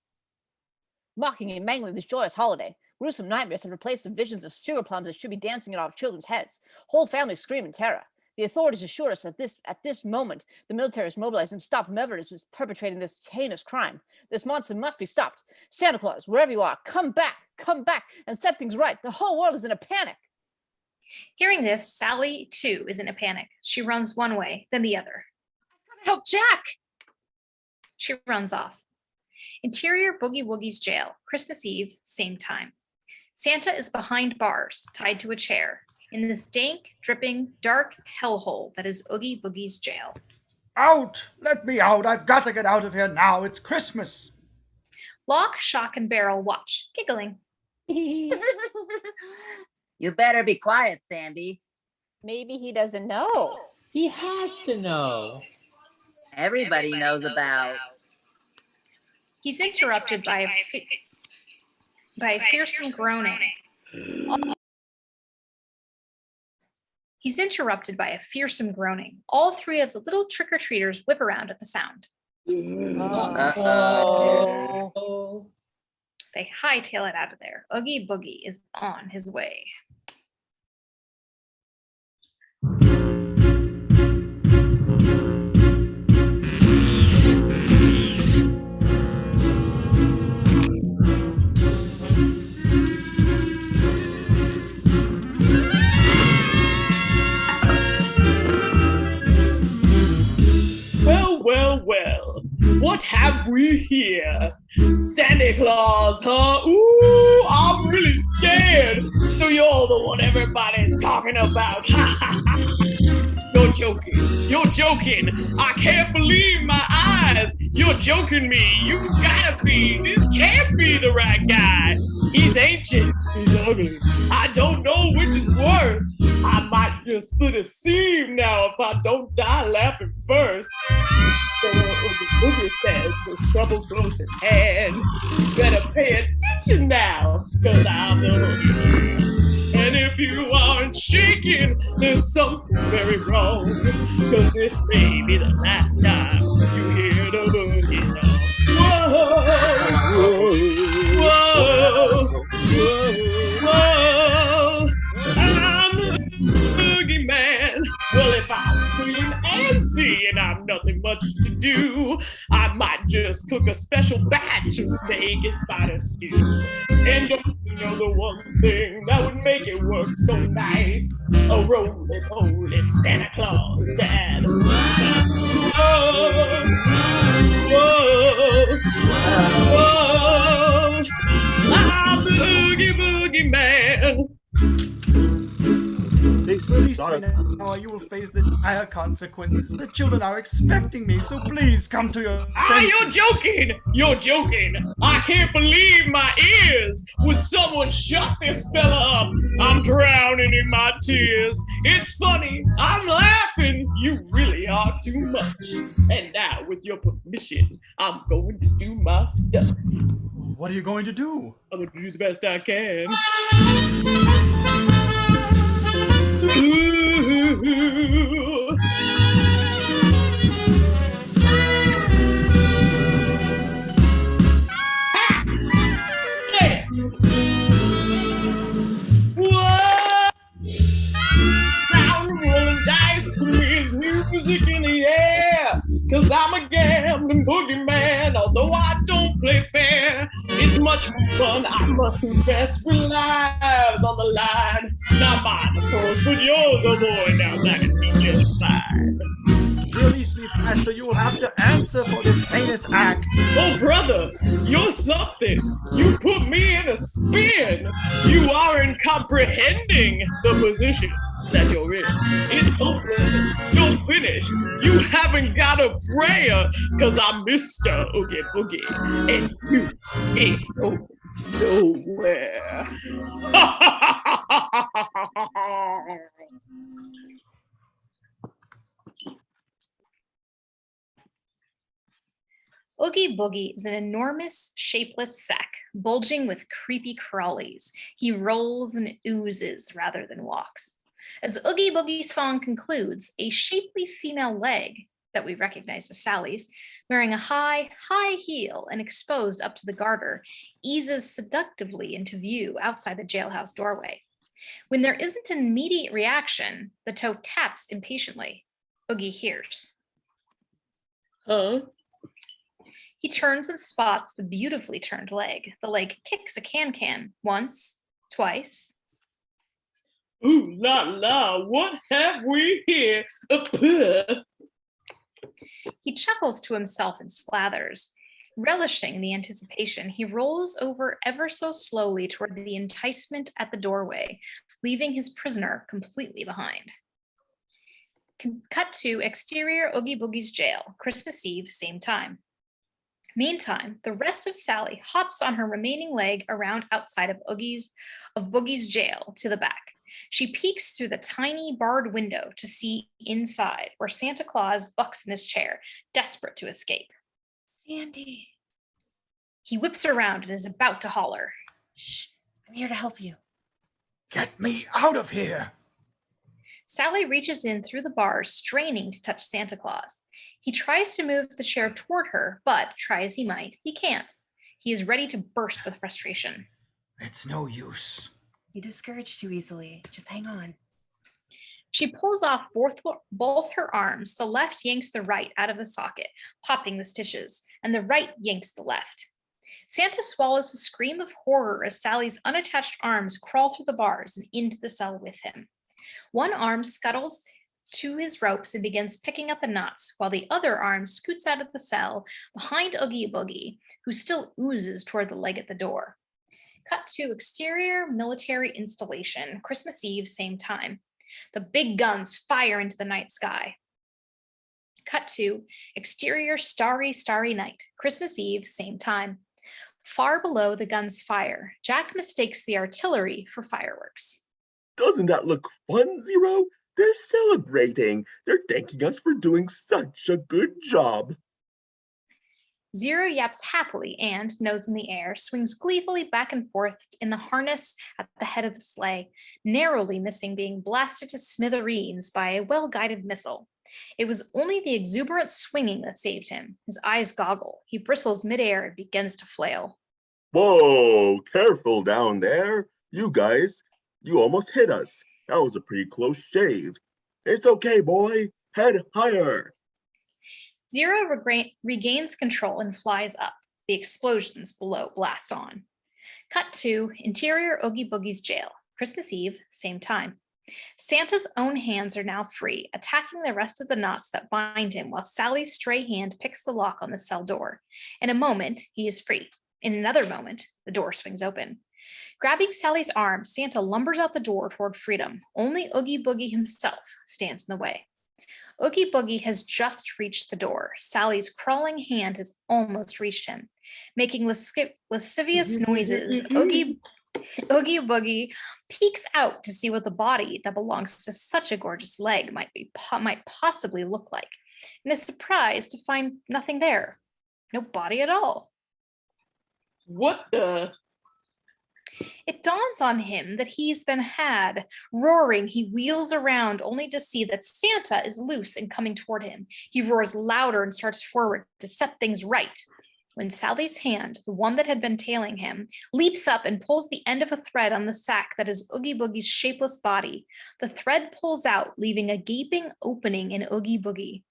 Mocking and mangling this joyous holiday. Gruesome nightmares have replaced the visions of sugar plums that should be dancing off children's heads. Whole families scream in terror. The authorities assure us that at this moment, the military is mobilized and stop whomever is perpetrating this heinous crime. This monster must be stopped. Santa Claus, wherever you are, come back, and set things right. The whole world is in a panic. Hearing this, Sally, too, is in a panic. She runs one way, then the other. I've got to help Jack. She runs off. Interior Boogie Woogie's jail, Christmas Eve, same time. Santa is behind bars, tied to a chair, in this dank, dripping, dark hellhole that is Oogie Boogie's jail. Out! Let me out! I've got to get out of here now. It's Christmas. Lock, Shock, and Barrel watch, giggling. You better be quiet, Sandy. Maybe he doesn't know. He has to know. Everybody knows about... He's interrupted by a fearsome groaning. He's interrupted by a fearsome groaning. All three of the little trick-or-treaters whip around at the sound. Uh-oh. They hightail it out of there. Oogie Boogie is on his way. Well, what have we here? Santa Claus, huh? Ooh, I'm really scared. So you're the one everybody's talking about. You're joking. I can't believe my eyes. You're joking me. You gotta be. This can't be the right guy. He's ancient. He's ugly. I don't know which is worse. I might just split a seam now if I don't die laughing first. So the Boogie says there's trouble close at hand. You better pay attention now, cause I'm the Boogie. And if you aren't shaking, there's something very wrong. Cause this may be the last time you hear the Boogie talk. Whoa. I'm the Boogie Man. Well, if I'm clean and seeing I'm nothing much to do, I might just cook a special batch of snake and spider stew. And don't you know the one thing that would make it work so nice? A roly-poly Santa Claus and whoa. I'm the Oogie Boogie Man. Release me now, or you will face the dire consequences. The children are expecting me, so please come to your senses. You're joking. I can't believe my ears. Will someone shut this fella up? I'm drowning in my tears. It's funny, I'm laughing. You really are too much. And now, with your permission, I'm going to do my stuff. What are you going to do? I'm going to do the best I can. Ooh. much fun, I must confess, relies on the line. Not mine, of course, but yours, oh boy, now that'd be just fine. Release me faster, you will have to answer for this heinous act. Oh, brother, you're something. You put me in a spin. You aren't comprehending the position that you're in. It's hopeless. You're finished. You haven't got a prayer, cause I'm Mr. Oogie Boogie, and you ain't going nowhere. Oogie Boogie is an enormous, shapeless sack, bulging with creepy crawlies. He rolls and oozes rather than walks. As Oogie Boogie's song concludes, a shapely female leg that we recognize as Sally's, wearing a high heel and exposed up to the garter, eases seductively into view outside the jailhouse doorway. When there isn't an immediate reaction, the toe taps impatiently. Oogie hears. Huh? He turns and spots the beautifully turned leg. The leg kicks a can once, twice. Ooh la la, what have we here? He chuckles to himself and slathers. Relishing the anticipation, he rolls over ever so slowly toward the enticement at the doorway, leaving his prisoner completely behind. Cut to exterior Oogie Boogie's jail, Christmas Eve, same time. Meantime, the rest of Sally hops on her remaining leg around outside of Boogie's jail to the back. She peeks through the tiny barred window to see inside, where Santa Claus bucks in his chair, desperate to escape. Sandy. He whips around and is about to holler. Shh, I'm here to help you. Get me out of here. Sally reaches in through the bars, straining to touch Santa Claus. He tries to move the chair toward her, but try as he might, he can't. He is ready to burst with frustration. It's no use. You discourage too easily. Just hang on. She pulls off both her arms. The left yanks the right out of the socket, popping the stitches, and the right yanks the left. Santa swallows a scream of horror as Sally's unattached arms crawl through the bars and into the cell with him. One arm scuttles to his ropes and begins picking up the knots, while the other arm scoots out of the cell behind Oogie Boogie, who still oozes toward the leg at the door. Cut to exterior military installation, Christmas Eve, same time. The big guns fire into the night sky. Cut to exterior starry night, Christmas Eve, same time. Far below the guns fire, Jack mistakes the artillery for fireworks. Doesn't that look fun, Zero? They're celebrating. They're thanking us for doing such a good job. Zero yaps happily and, nose in the air, swings gleefully back and forth in the harness at the head of the sleigh, narrowly missing being blasted to smithereens by a well-guided missile. It was only the exuberant swinging that saved him. His eyes goggle. He bristles midair and begins to flail. Whoa, careful down there. You guys, you almost hit us. That was a pretty close shave. It's okay, boy. Head higher. Zero regains control and flies up. The explosions below blast on. Cut to interior Oogie Boogie's jail. Christmas Eve, same time. Santa's own hands are now free, attacking the rest of the knots that bind him while Sally's stray hand picks the lock on the cell door. In a moment, he is free. In another moment, the door swings open. Grabbing Sally's arm, Santa lumbers out the door toward freedom. Only Oogie Boogie himself stands in the way. Oogie Boogie has just reached the door. Sally's crawling hand has almost reached him. Making lascivious noises, Oogie Boogie peeks out to see what the body that belongs to such a gorgeous leg might possibly look like, and is surprised to find nothing there. No body at all. What the? It dawns on him that he's been had. Roaring, he wheels around only to see that Santa is loose and coming toward him. He roars louder and starts forward to set things right. When Sally's hand, the one that had been tailing him, leaps up and pulls the end of a thread on the sack that is Oogie Boogie's shapeless body, the thread pulls out, leaving a gaping opening in Oogie Boogie.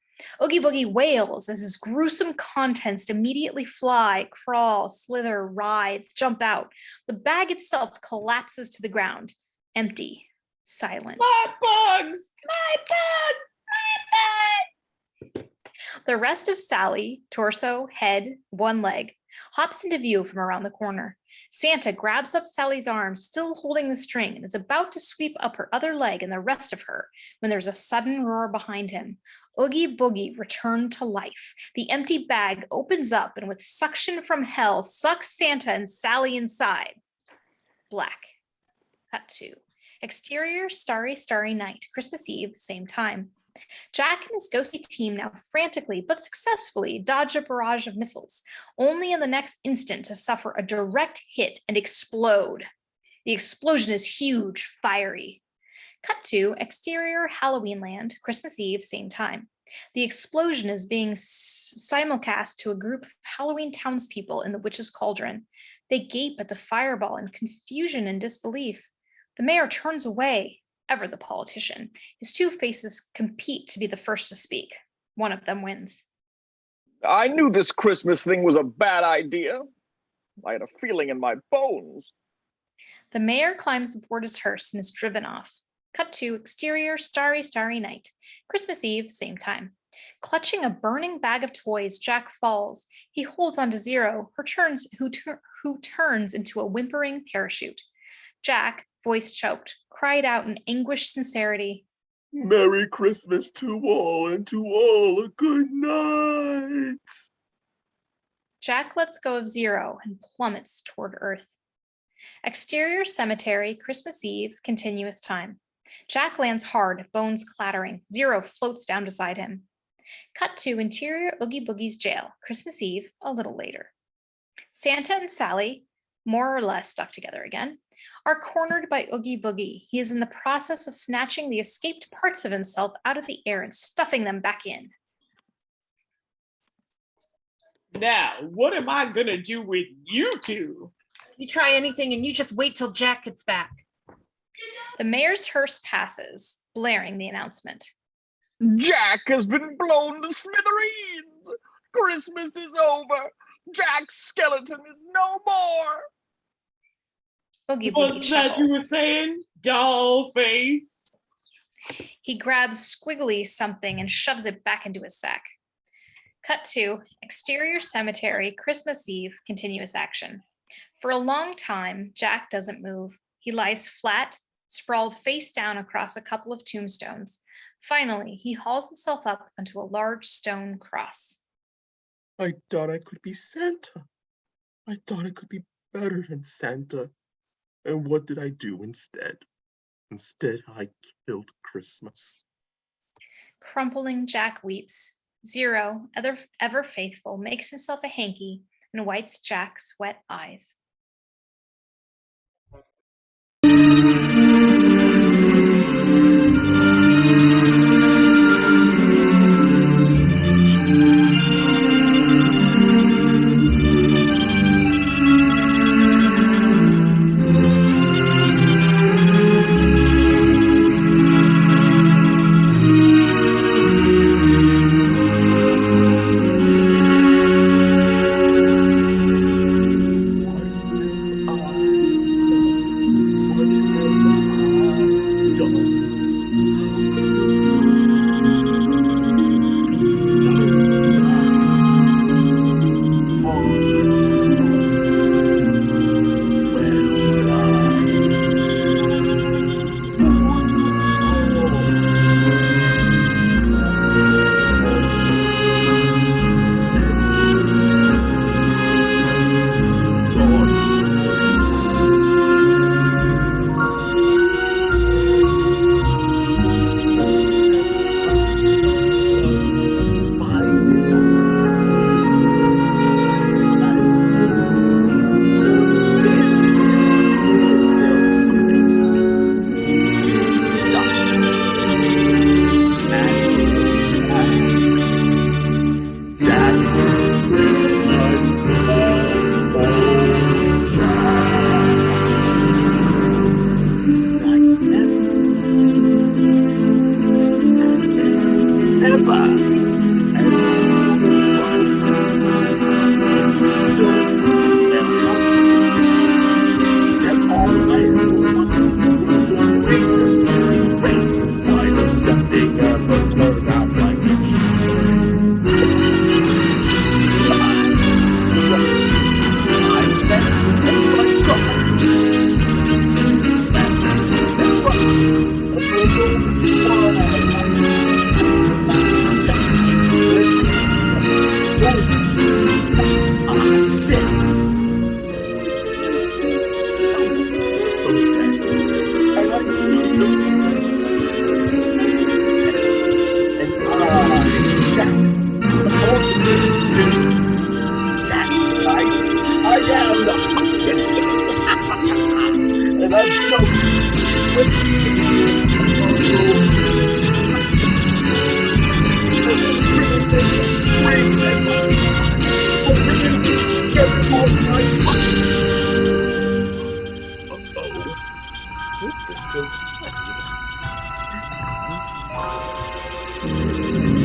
Oogie Boogie wails as his gruesome contents immediately fly, crawl, slither, writhe, jump out. The bag itself collapses to the ground, empty, silent. My bugs! My bugs! My bugs! The rest of Sally, torso, head, one leg, hops into view from around the corner. Santa grabs up Sally's arm, still holding the string, and is about to sweep up her other leg and the rest of her when there's a sudden roar behind him. Oogie Boogie returned to life. The empty bag opens up and with suction from hell sucks Santa and Sally inside. Black. Cut to. Exterior, starry, starry night. Christmas Eve, same time. Jack and his ghostly team now frantically but successfully dodge a barrage of missiles, only in the next instant to suffer a direct hit and explode. The explosion is huge, fiery. Cut to exterior Halloween land, Christmas Eve, same time. The explosion is being simulcast to a group of Halloween townspeople in the witch's cauldron. They gape at the fireball in confusion and disbelief. The mayor turns away, ever the politician. His two faces compete to be the first to speak. One of them wins. I knew this Christmas thing was a bad idea. I had a feeling in my bones. The mayor climbs aboard his hearse and is driven off. Cut to exterior, starry, starry night. Christmas Eve, same time. Clutching a burning bag of toys, Jack falls. He holds onto Zero, who turns into a whimpering parachute. Jack, voice choked, cried out in anguished sincerity, Merry Christmas to all, and to all a good night. Jack lets go of Zero and plummets toward Earth. Exterior cemetery, Christmas Eve, continuous time. Jack lands hard, bones clattering. Zero floats down beside him. Cut to interior Oogie Boogie's jail, Christmas Eve, a little later. Santa and Sally, more or less stuck together again, are cornered by Oogie Boogie. He is in the process of snatching the escaped parts of himself out of the air and stuffing them back in. Now, what am I gonna do with you two? You try anything and you just wait till Jack gets back. The mayor's hearse passes, blaring the announcement. Jack has been blown to smithereens. Christmas is over. Jack's skeleton is no more. Oogie Boogie What's that you were chuckles. saying? Doll face. He grabs squiggly something and shoves it back into his sack. Cut to exterior cemetery, Christmas Eve, continuous action. For a long time, Jack doesn't move. He lies flat, sprawled face down across a couple of tombstones. Finally, he hauls himself up onto a large stone cross. I thought I could be Santa. I thought I could be better than Santa. And what did I do instead? Instead, I killed Christmas. Crumpling, Jack weeps. Zero, ever faithful, makes himself a hanky and wipes Jack's wet eyes.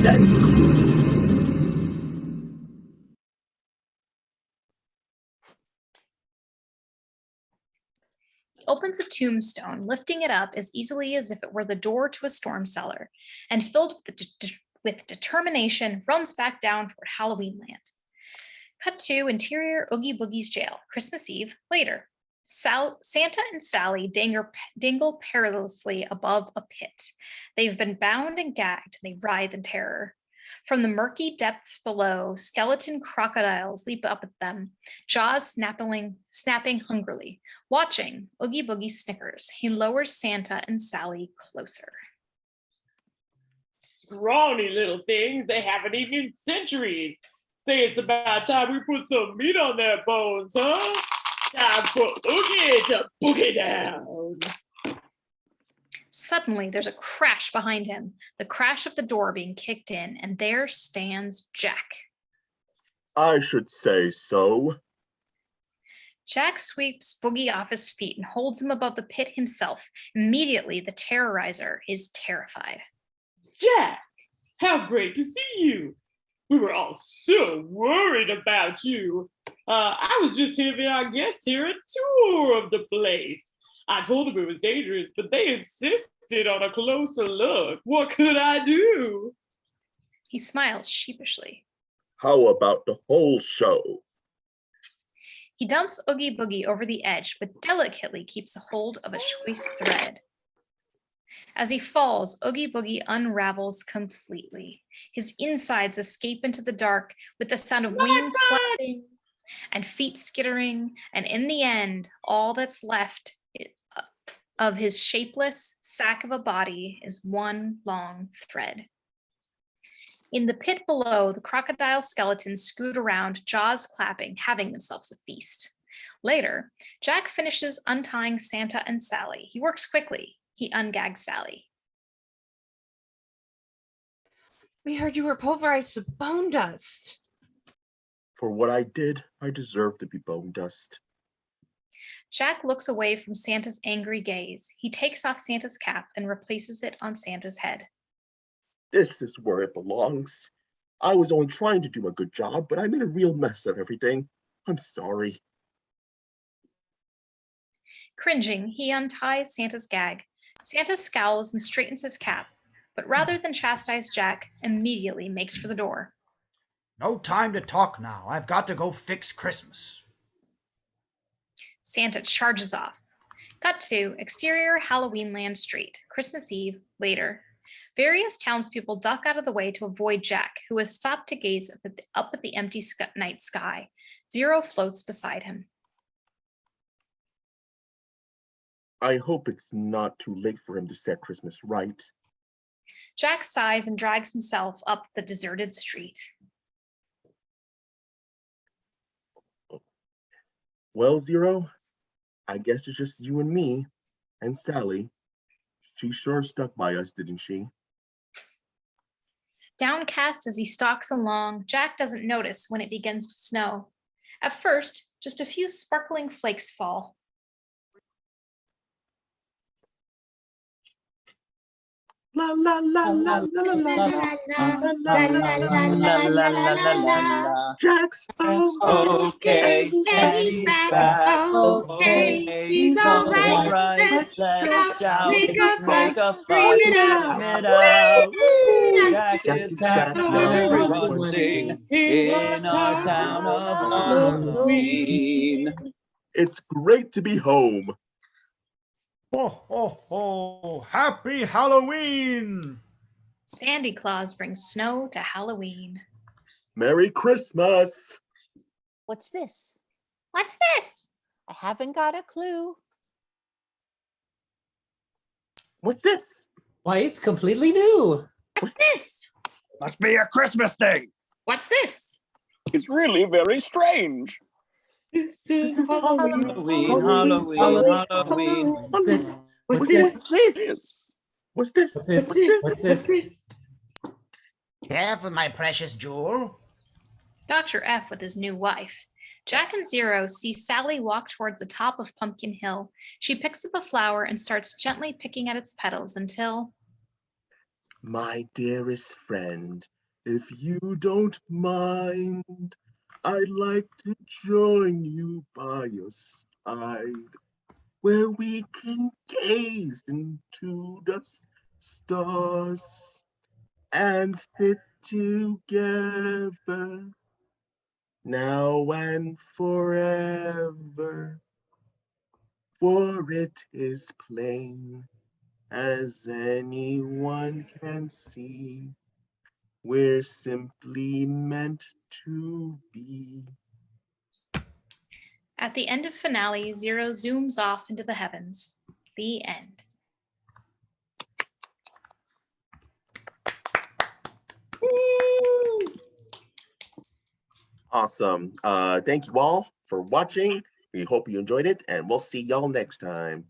Santa Claus. He opens a tombstone, lifting it up as easily as if it were the door to a storm cellar, and filled with determination, runs back down toward Halloween Land. Cut to interior Oogie Boogie's jail, Christmas Eve, later. Santa and Sally dangle perilously above a pit. They've been bound and gagged, and they writhe in terror. From the murky depths below, skeleton crocodiles leap up at them, jaws snapping hungrily. Watching, Oogie Boogie snickers. He lowers Santa and Sally closer. Scrawny little things, they haven't eaten in centuries. Say it's about time we put some meat on their bones, huh? Time for Oogie to boogie down. Suddenly, there's a crash behind him, the crash of the door being kicked in, and there stands Jack. I should say so. Jack sweeps Boogie off his feet and holds him above the pit himself. Immediately, the terrorizer is terrified. Jack, how great to see you. We were all so worried about you. I was just giving our guests here a tour of the place. I told them it was dangerous, but they insisted on a closer look. What could I do? He smiles sheepishly. How about the whole show? He dumps Oogie Boogie over the edge, but delicately keeps a hold of a choice thread. As he falls, Oogie Boogie unravels completely. His insides escape into the dark with the sound of wings flapping and feet skittering, and in the end, all that's left of his shapeless sack of a body is one long thread. In the pit below, the crocodile skeletons scoot around, jaws clapping, having themselves a feast. Later, Jack finishes untying Santa and Sally. He works quickly. He ungags Sally. We heard you were pulverized to bone dust. For what I did, I deserve to be bone dust. Jack looks away from Santa's angry gaze. He takes off Santa's cap and replaces it on Santa's head. This is where it belongs. I was only trying to do a good job, but I made a real mess of everything. I'm sorry. Cringing, he unties Santa's gag. Santa scowls and straightens his cap, but rather than chastise Jack, immediately makes for the door. No time to talk now. I've got to go fix Christmas. Santa charges off. Cut to exterior Halloween Land Street, Christmas Eve, later. Various townspeople duck out of the way to avoid Jack, who has stopped to gaze up at the empty night sky. Zero floats beside him. I hope it's not too late for him to set Christmas right. Jack sighs and drags himself up the deserted street. Well, Zero, I guess it's just you and me and Sally. She sure stuck by us, didn't she? Downcast as he stalks along, Jack doesn't notice when it begins to snow. At first, just a few sparkling flakes fall. La la la la la la la la la la. Jack's okay, and he's back. Okay, he's all right. Let's shout, make a fuss, sing it out. Jack is back, everyone sing in our town of Halloween. It's great to be home. Ho, ho, ho! Happy Halloween! Sandy Claus brings snow to Halloween. Merry Christmas! What's this? What's this? I haven't got a clue. What's this? Why, it's completely new. What's this? Must be a Christmas thing. What's this? It's really very strange. This is Halloween, Halloween, Halloween. What's this? What's this? What's this? What's this? What's this? Careful, my precious jewel. Dr. F with his new wife. Jack and Zero see Sally walk towards the top of Pumpkin Hill. She picks up a flower and starts gently picking at its petals until... My dearest friend, If you don't mind, I'd like to join you by your side, where we can gaze into the stars and sit together now and forever. For it is plain as anyone can see, we're simply meant to be. At the end of finale, Zero zooms off into the heavens. The end. Awesome. Thank you all for watching. We hope you enjoyed it, and we'll see y'all next time.